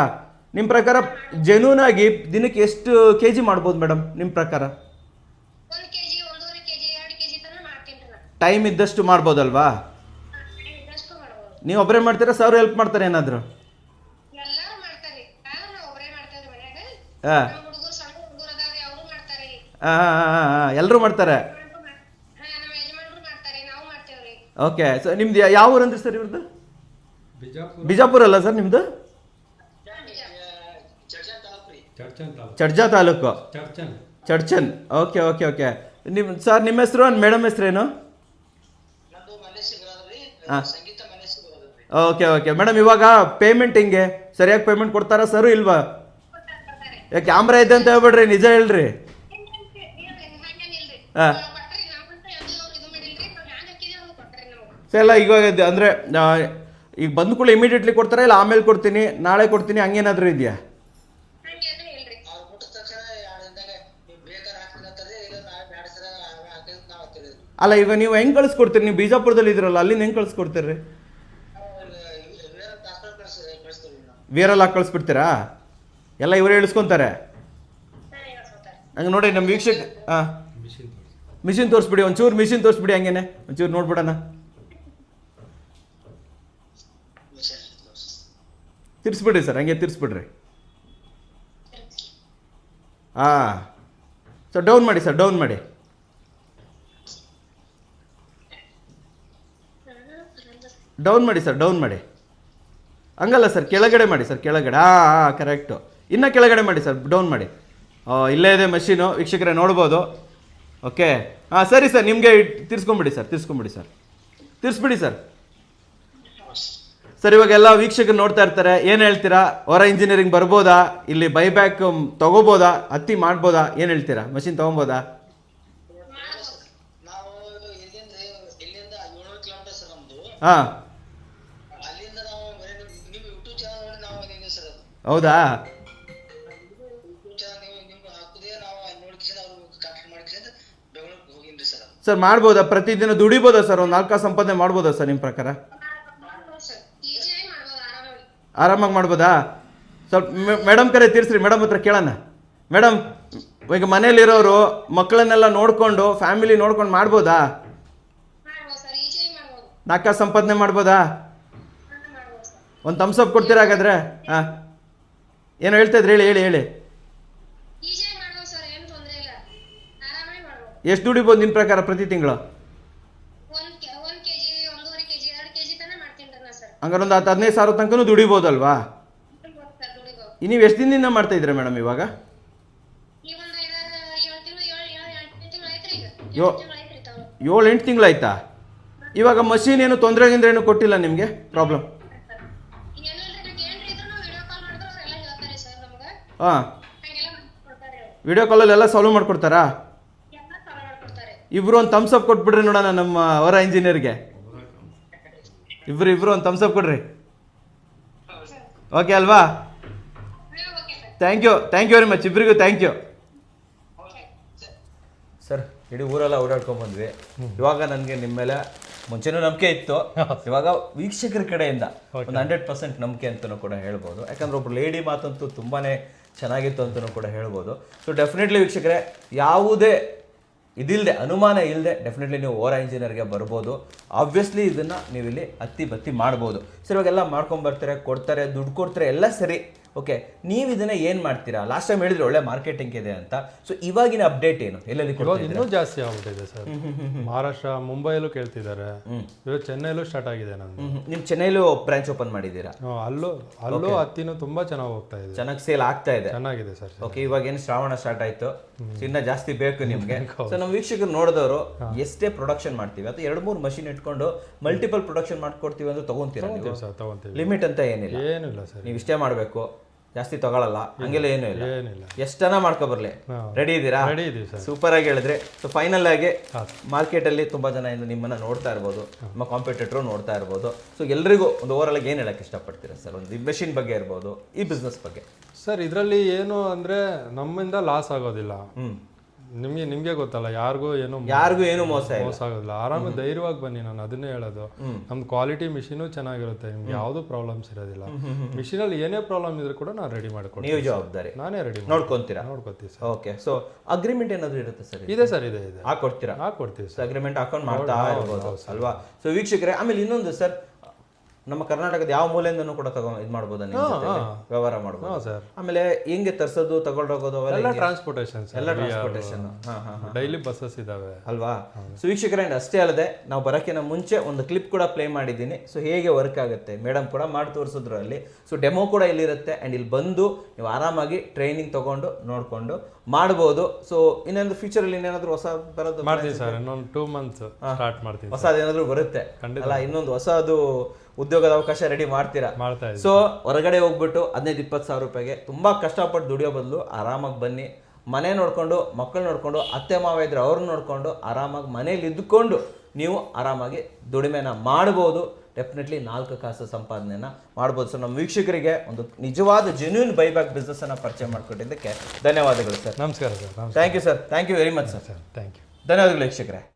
ನಿಮ್ಮ ಪ್ರಕಾರ ಜೆನ್ಯೂನ್ ಆಗಿ ದಿನಕ್ಕೆ ಎಷ್ಟು ಕೆಜಿ ಮಾಡ್ಬೋದು ಮೇಡಮ್ ನಿಮ್ಮ ಪ್ರಕಾರ? ಟೈಮ್ ಇದ್ದಷ್ಟು ಮಾಡ್ಬೋದಲ್ವಾ? ನೀವು ಒಬ್ಬರೇ ಮಾಡ್ತೀರಾ, ಸರ್ ಹೆಲ್ಪ್ ಮಾಡ್ತಾರೆ ಏನಾದರೂ? ಹಾಂ ಹಾಂ ಎಲ್ಲರೂ ಮಾಡ್ತಾರೆ. ಓಕೆ. ಸೊ ನಿಮ್ದು ಯಾವ ಊರು ಅಂದ್ರಿ ಸರ್ ಇವ್ರದ್ದು? ಬಿಜಾಪುರ ಅಲ್ಲ ಸರ್ ನಿಮ್ಮದು? ಚಡ್ಜಾ ತಾಲೂಕು, ಚಡ್ಚನ್. Okay okay okay. ನಿಮ್ಮ ಸರ್ ನಿಮ್ಮ ಹೆಸರು, ಮೇಡಮ್ ಹೆಸರೇನು? ಹಾಂ, ಓಕೆ ಓಕೆ. ಮೇಡಮ್ ಇವಾಗ ಪೇಮೆಂಟ್ ಹಿಂಗೆ ಸರಿಯಾಗಿ ಪೇಮೆಂಟ್ ಕೊಡ್ತಾರಾ ಸರ್ ಇಲ್ವಾ? ಕ್ಯಾಮ್ರಾ ಇದೆ ಅಂತ ಹೇಳ್ಬೇಡ್ರಿ, ನಿಜ ಹೇಳ್ರಿ. ಹಾಂ ಸರ್, ಎಲ್ಲ ಇವಾಗ ಅಂದರೆ ಈಗ ಬಂದ ಕೂಡ ಇಮಿಡಿಯೇಟ್ಲಿ ಕೊಡ್ತಾರಾ, ಇಲ್ಲ ಆಮೇಲೆ ಕೊಡ್ತೀನಿ ನಾಳೆ ಕೊಡ್ತೀನಿ ಹಂಗೇನಾದರೂ ಇದೆಯಾ? ಅಲ್ಲ ಈಗ ನೀವು ಹೆಂಗೆ ಕಳಿಸ್ಕೊಡ್ತೀರಿ? ನೀವು ಬಿಜಾಪುರದಲ್ಲಿ ಇದ್ರಲ್ಲ, ಅಲ್ಲಿಂದ ಹೆಂಗೆ ಕಳಿಸ್ಕೊಡ್ತೀರಿ? ವೀರಲ್ಲಿ ಹಾಕಿ ಕಳಿಸ್ಬಿಡ್ತೀರಾ? ಎಲ್ಲ ಇವರೇ ಇಳಿಸ್ಕೊತಾರೆ ಹಂಗೆ. ನೋಡಿ ನಮ್ಮ ವೀಕ್ಷಕ, ಹಾಂ ಮಿಷಿನ್ ತೋರಿಸ್ಬಿಡಿ, ಒಂಚೂರು ಮಿಷಿನ್ ತೋರಿಸ್ಬಿಡಿ, ಹಂಗೇನೆ ಒಂಚೂರು ನೋಡ್ಬಿಡೋಣ. ತಿರ್ಸ್ಬಿಡ್ರಿ ಸರ್, ಹಂಗೆ ತಿರ್ಸ್ಬಿಡ್ರಿ. ಹಾಂ ಸರ್, ಡೌನ್ ಮಾಡಿ ಸರ್, ಡೌನ್ ಮಾಡಿ. ಡೌನ್ ಮಾಡಿ ಸರ್, ಡೌನ್ ಮಾಡಿ. ಹಂಗಲ್ಲ ಸರ್, ಕೆಳಗಡೆ ಮಾಡಿ ಸರ್, ಕೆಳಗಡೆ. ಹಾಂ ಹಾಂ ಕರೆಕ್ಟು. ಇನ್ನೂ ಕೆಳಗಡೆ ಮಾಡಿ ಸರ್, ಡೌನ್ ಮಾಡಿ. ಇಲ್ಲೇ ಇದೆ ಮಷೀನು, ವೀಕ್ಷಕರೇ ನೋಡ್ಬೋದು. ಓಕೆ. ಹಾಂ ಸರಿ ಸರ್, ನಿಮಗೆ ತಿರ್ಸ್ಕೊಂಬಿಡಿ ಸರ್, ತಿರ್ಸ್ಕೊಂಬಿಡಿ ಸರ್, ತಿರ್ಸ್ಬಿಡಿ ಸರ್. ಸರ್ ಇವಾಗೆಲ್ಲ ವೀಕ್ಷಕರು ನೋಡ್ತಾ ಇರ್ತಾರೆ, ಏನು ಹೇಳ್ತೀರಾ? ಹೊರ ಇಂಜಿನಿಯರಿಂಗ್ ಬರ್ಬೋದಾ? ಇಲ್ಲಿ ಬೈಬ್ಯಾಕ್ ತೊಗೋಬೋದಾ? ಹತ್ತಿ ಮಾಡ್ಬೋದಾ? ಏನು ಹೇಳ್ತೀರಾ? ಮಷಿನ್ ತೊಗೊಬೋದಾ? ಹಾಂ ಹೌದಾ? ಸರ್ ಮಾಡ್ಬೋದಾ? ಪ್ರತಿದಿನ ದುಡಿಬೋದಾ ಸರ್? ಒಂದು 4 ಸಂಪಾದನೆ ಮಾಡ್ಬೋದಾ ಸರ್ ನಿಮ್ಮ ಪ್ರಕಾರ? ಆರಾಮಾಗಿ ಮಾಡ್ಬೋದಾ? ಸ್ವಲ್ಪ ಮೇಡಮ್ ಕರೆ ತೀರ್ಸ್ರಿ, ಮೇಡಮ್ ಹತ್ರ ಕೇಳೋಣ. ಮೇಡಮ್ ಈಗ ಮನೇಲಿರೋರು ಮಕ್ಕಳನ್ನೆಲ್ಲ ನೋಡಿಕೊಂಡು ಫ್ಯಾಮಿಲಿ ನೋಡ್ಕೊಂಡು ಮಾಡ್ಬೋದಾ? 4 ಸಂಪಾದನೆ ಮಾಡ್ಬೋದಾ? ಒಂದು ಥಮ್ಸ್ ಅಪ್ ಕೊಡ್ತೀರಾ ಹಾಗಾದ್ರೆ? ಹಾಂ ಏನು ಹೇಳ್ತಾ ಇದ್ರಿ? ಹೇಳಿ ಹೇಳಿ ಹೇಳಿ. ಎಷ್ಟು ದುಡಿಬೋದು ನಿಮ್ಮ ಪ್ರಕಾರ ಪ್ರತಿ ತಿಂಗಳು? 1 kg 1.5 kg 2 kg ತನ ಮಾಡ್ತೀನಿ ನಾ ಸರ್. ಹಂಗಾರೆ ಒಂದು 15,000 ತನಕನೂ ದುಡಿಬೋದಲ್ವಾ? ದುಡಿಬೋದು. ನೀವು ಎಷ್ಟು ದಿನದಿಂದ ಮಾಡ್ತಾ ಇದ್ದೀರಾ ಮೇಡಮ್ ಇವಾಗ? ಈ ಒಂದು 7 ತಿಂಗಳು ಆಯ್ತು ಈಗ. 7 8 ತಿಂಗಳಾಯ್ತಾ? ಇವಾಗ ಮಷೀನ್ ಏನು ತೊಂದರೆ ಏನು ಕೊಟ್ಟಿಲ್ಲ ನಿಮಗೆ ಪ್ರಾಬ್ಲಮ್? ಹಾಂ, ವಿಡಿಯೋ ಕಾಲಲ್ಲಿ ಎಲ್ಲ ಸಾಲ್ವ್ ಮಾಡ್ಕೊಡ್ತಾರಾ? ಇಬ್ರು ಒಂದು ಥಮ್ಸ್ ಅಪ್ ಕೊಟ್ಬಿಡ್ರಿ ನೋಡೋಣ ನಮ್ಮ ಅವರ ಇಂಜಿನಿಯರ್ಗೆ. ಇಬ್ರು ಒಂದು ಥಮ್ಸ್ ಅಪ್ ಕೊಡ್ರಿ. ಓಕೆ ಅಲ್ವಾ? ಥ್ಯಾಂಕ್ ಯು ವೆರಿ ಮಚ್, ಇಬ್ಬರಿಗೂ ಥ್ಯಾಂಕ್ ಯು ಸರ್. ಇಡೀ ಊರೆಲ್ಲ ಓಡಾಡ್ಕೊಂಡ್ಬಂದ್ವಿ. ಇವಾಗ ನನಗೆ ನಿಮ್ಮ ಮೇಲೆ ಮುಂಚೆನೂ ನಂಬಿಕೆ ಇತ್ತು, ಇವಾಗ ವೀಕ್ಷಕರ ಕಡೆಯಿಂದ ಒಂದು 100% ನಂಬಿಕೆ ಅಂತಲೂ ಕೂಡ ಹೇಳ್ಬೋದು. ಯಾಕಂದ್ರೆ ಒಬ್ರು ಲೇಡಿ ಮಾತಂತೂ ತುಂಬಾ ಚೆನ್ನಾಗಿತ್ತು ಅಂತಲೂ ಕೂಡ ಹೇಳ್ಬೋದು. ಸೊ ಡೆಫಿನೆಟ್ಲಿ ವೀಕ್ಷಕರೇ, ಯಾವುದೇ ಇದಿಲ್ಲದೆ, ಅನುಮಾನ ಇಲ್ಲದೆ ಡೆಫಿನೆಟ್ಲಿ ನೀವು ಓರಾ ಇಂಜಿನಿಯರ್ಗೆ ಬರ್ಬೋದು. ಆಬ್ವಿಯಸ್ಲಿ ಇದನ್ನು ನೀವು ಇಲ್ಲಿ ಹತ್ತಿ ಬತ್ತಿ ಮಾಡ್ಬೋದು. ಸರ್ ಇವಾಗೆಲ್ಲ ಮಾಡ್ಕೊಂಬರ್ತಾರೆ, ಕೊಡ್ತಾರೆ, ದುಡ್ಡು ಕೊಡ್ತಾರೆ, ಎಲ್ಲ ಸರಿ. ಓಕೆ, ನೀವು ಇದನ್ನ ಏನು ಮಾಡ್ತೀರಾ? ಲಾಸ್ಟ್ ಟೈಮ್ ಹೇಳಿದ್ರೆ ಒಳ್ಳೆ ಮಾರ್ಕೆಟಿಂಗ್ ಇದೆ ಅಂತ. ಸೊ ಇವಾಗಿನ ಅಪ್ಡೇಟ್ ಏನು? ಎಲ್ಲೆಲ್ಲಿ ಇವಾಗ ಇನ್ನೂ ಜಾಸ್ತಿ ಆಗ್ಬಿಟ್ಟಿದೆ ಸರ್. ಮಹಾರಾಷ್ಟ್ರ, ಮುಂಬೈಯಲ್ಲೂ ಕೇಳ್ತಿದ್ದಾರೆ, ಇವಾಗ ಚೆನ್ನೈಲೂ ಸ್ಟಾರ್ಟ್ ಆಗಿದೆ ನಂದು. ನೀವು ಚೆನ್ನೈಲೂ ಬ್ರಾಂಚ್ ಓಪನ್ ಮಾಡಿದ್ದೀರಾ? ಅಲ್ಲೂ ಹತ್ತಿನೂ ತುಂಬಾ ಚೆನ್ನಾಗಿ ಹೋಗ್ತಾ ಇದೆ, ಚೆನ್ನಾಗಿ ಸೇಲ್ ಆಗ್ತಾ ಇದೆ. ಚೆನ್ನಾಗಿದೆ ಸರ್. ಓಕೆ, ಇವಾಗ ಏನು ಶ್ರಾವಣ ಸ್ಟಾರ್ಟ್ ಆಯ್ತು, ಇನ್ನ ಜಾಸ್ತಿ ಬೇಕು ನಿಮ್ಗೆ. ಸೊ ನಮ್ಮ ವೀಕ್ಷಕರು ನೋಡಿದವರು ಎಷ್ಟೇ ಪ್ರೊಡಕ್ಷನ್ ಮಾಡ್ತೀವಿ ಅಥವಾ 2-3 ಮಷಿನ್ ಇಟ್ಕೊಂಡು ಮಲ್ಟಿಪಲ್ ಪ್ರೊಡಕ್ಷನ್ ಮಾಡ್ಕೊಡ್ತೀವಿ ಅಂದ್ರೆ ತಗೊಂತೀರಾ? ಲಿಮಿಟ್ ಅಂತ ಏನಿಲ್ಲ ಸರ್, ನೀವು ಇಷ್ಟೇ ಮಾಡಬೇಕು, ಜಾಸ್ತಿ ತಗೊಳಲ್ಲ, ಹಂಗೆಲ್ಲ ಏನೂ ಇಲ್ಲ. ಎಷ್ಟನ ಮಾಡ್ಕೊಬರ್ಲಿ. ರೆಡಿ ಇದ್ದೀರಾ? ಸೂಪರ್ ಆಗಿ ಹೇಳಿದ್ರೆ. ಸೊ ಫೈನಲ್ ಆಗಿ ಮಾರ್ಕೆಟ್ ಅಲ್ಲಿ ತುಂಬಾ ಜನ ನಿಮ್ಮನ್ನ ನೋಡ್ತಾ ಇರ್ಬೋದು, ನಿಮ್ಮ ಕಾಂಪಿಟೇಟರ್ ನೋಡ್ತಾ ಇರ್ಬೋದು. ಸೊ ಎಲ್ರಿಗೂ ಒಂದು ಓವರ್ ಆಗಿ ಏನ್ ಹೇಳಕ್ ಇಷ್ಟಪಡ್ತೀರಾ ಸರ್? ಒಂದು ಮೆಷಿನ್ ಬಗ್ಗೆ ಇರ್ಬೋದು, ಈ ಬಿಸ್ನೆಸ್ ಬಗ್ಗೆ. ಸರ್ ಇದರಲ್ಲಿ ಏನು ಅಂದ್ರೆ ನಮ್ಮಿಂದ ಲಾಸ್ ಆಗೋದಿಲ್ಲ. ನಿಮ್ಗೆ ಗೊತ್ತಲ್ಲ, ಯಾರಿಗೂ ಏನು ಮೋಸ ಆಗೋದಿಲ್ಲ. ಆರಾಮ ಧೈರ್ಯವಾಗಿ ಬನ್ನಿ, ನಾನು ಅದನ್ನೇ ಹೇಳೋದು. ನಮ್ದು ಕ್ವಾಲಿಟಿ ಮಿಷಿನು ಚೆನ್ನಾಗಿರುತ್ತೆ, ನಿಮ್ಗೆ ಯಾವ್ದು ಪ್ರಾಬ್ಲಮ್ಸ್ ಇರೋದಿಲ್ಲ. ಮಿಷಿನ್ ಅಲ್ಲಿ ಏನೇ ಪ್ರಾಬ್ಲಮ್ ಇದ್ರೂ ಕೂಡ ನಾನು ರೆಡಿ ಮಾಡ್ಕೊಡ್ತೀನಿ. ನೀವು ಜವಾಬ್ದಾರಿ ನಾನೇ ರೆಡಿ ನೋಡ್ಕೊಂತೀರಾ? ನೋಡ್ಕೊತೀವಿ ಸರ್. ಓಕೆ, ಸೊ ಅಗ್ರಿಮೆಂಟ್ ಏನಾದ್ರು ಇರುತ್ತೆ ಸರ್? ಇದೆ ಸರ್, ಇದೆ ಹಾಕೊಡ್ತೀರಾ? ಹಾಕೊಡ್ತೀವಿ ಸರ್. ಅಗ್ರಿಮೆಂಟ್ ಹಾಕೊಂಡು ಮಾಡ್ತಾ ಇರ್ಬೋದು ಅಲ್ವಾ? ಸೊ ವೀಕ್ಷಕರೇ, ಆಮೇಲೆ ಇನ್ನೊಂದು ಸರ್, ನಮ್ಮ ಕರ್ನಾಟಕದ ಯಾವ ಮೂಲೆಯಿಂದನೂ ಕೂಡ ಇದು ಮಾಡ್ಬೋದು, ವ್ಯವಹಾರ ಮಾಡ್ಬೋದು. ಆಮೇಲೆ ಹೆಂಗೆ ತರ್ಸೋದು, ತಗೊಂಡೋಗೋದು, ಎಲ್ಲ ಟ್ರಾನ್ಸ್ಪೋರ್ಟೇಷನ್, ಡೈಲಿ ಬಸ್ಸಸ್ ಇದಾವೆ ಅಲ್ವಾ? ಸೊ ವೀಕ್ಷಕರೇ, ಅಷ್ಟೇ ಅಲ್ಲದೆ ನಾವು ಬರೋಕ್ಕಿಂತ ಮುಂಚೆ ಒಂದು ಕ್ಲಿಪ್ ಕೂಡ ಪ್ಲೇ ಮಾಡಿದ್ದೀನಿ. ಸೊ ಹೇಗೆ ವರ್ಕ್ ಆಗುತ್ತೆ ಮೇಡಮ್ ಕೂಡ ಮಾಡಿ ತೋರಿಸಿದ್ರು ಅಲ್ಲಿ. ಸೊ ಡೆಮೋ ಕೂಡ ಇಲ್ಲಿರುತ್ತೆ, ಆ್ಯಂಡ್ ಇಲ್ಲಿ ಬಂದು ನೀವು ಆರಾಮಾಗಿ ಟ್ರೈನಿಂಗ್ ತಗೊಂಡು ನೋಡಿಕೊಂಡು ಮಾಡ್ಬೋದು. ಸೊ ಇನ್ನೊಂದು ಫ್ಯೂಚರಲ್ಲಿ ಇನ್ನೇನಾದ್ರೂ ಹೊಸ ಬರೋದು ಮಾಡ್ತೀವಿ ಸರ್, ಇನ್ನೊಂದು 2 months ಸ್ಟಾರ್ಟ್ ಮಾಡ್ತೀವಿ. ಹೊಸದೇನಾದ್ರೂ ಬರುತ್ತೆ ಅಲ್ಲ, ಇನ್ನೊಂದು ಹೊಸದು ಉದ್ಯೋಗದ ಅವಕಾಶ ರೆಡಿ ಮಾಡ್ತೀರಾ? ಸೊ ಹೊರಗಡೆ ಹೋಗ್ಬಿಟ್ಟು 15-20 ಸಾವಿರ ರೂಪಾಯಿಗೆ ತುಂಬಾ ಕಷ್ಟಪಟ್ಟು ದುಡಿಯೋ ಬದಲು ಆರಾಮಾಗಿ ಬನ್ನಿ, ಮನೆ ನೋಡ್ಕೊಂಡು, ಮಕ್ಕಳು ನೋಡ್ಕೊಂಡು, ಅತ್ತೆ ಮಾವ ಇದ್ರೆ ಅವ್ರನ್ನ ನೋಡ್ಕೊಂಡು ಆರಾಮಾಗಿ ಮನೇಲಿ ಇದ್ದುಕೊಂಡು ನೀವು ಆರಾಮಾಗಿ ದುಡಿಮೆನ ಮಾಡ್ಬೋದು. ಡೆಫಿನೆಟ್ಲಿ 4 ಕಾಸು ಸಂಪಾದನೆಯನ್ನ ಮಾಡ್ಬೋದು. ಸೊ ನಮ್ಮ ವೀಕ್ಷಕರಿಗೆ ಒಂದು ನಿಜವಾದ ಜೆನ್ಯೂನ್ ಬೈಬ್ಯಾಕ್ ಬಿಸ್ನೆಸ್ ಅನ್ನ ಪರಿಚಯ ಮಾಡ್ಕೊಟ್ಟಿದ್ದಕ್ಕೆ ಧನ್ಯವಾದಗಳು ಸರ್. ನಮಸ್ಕಾರ sir. Thank you sir, thank you very much sir. Thank you, ಧನ್ಯವಾದಗಳು ವೀಕ್ಷಕರೇ.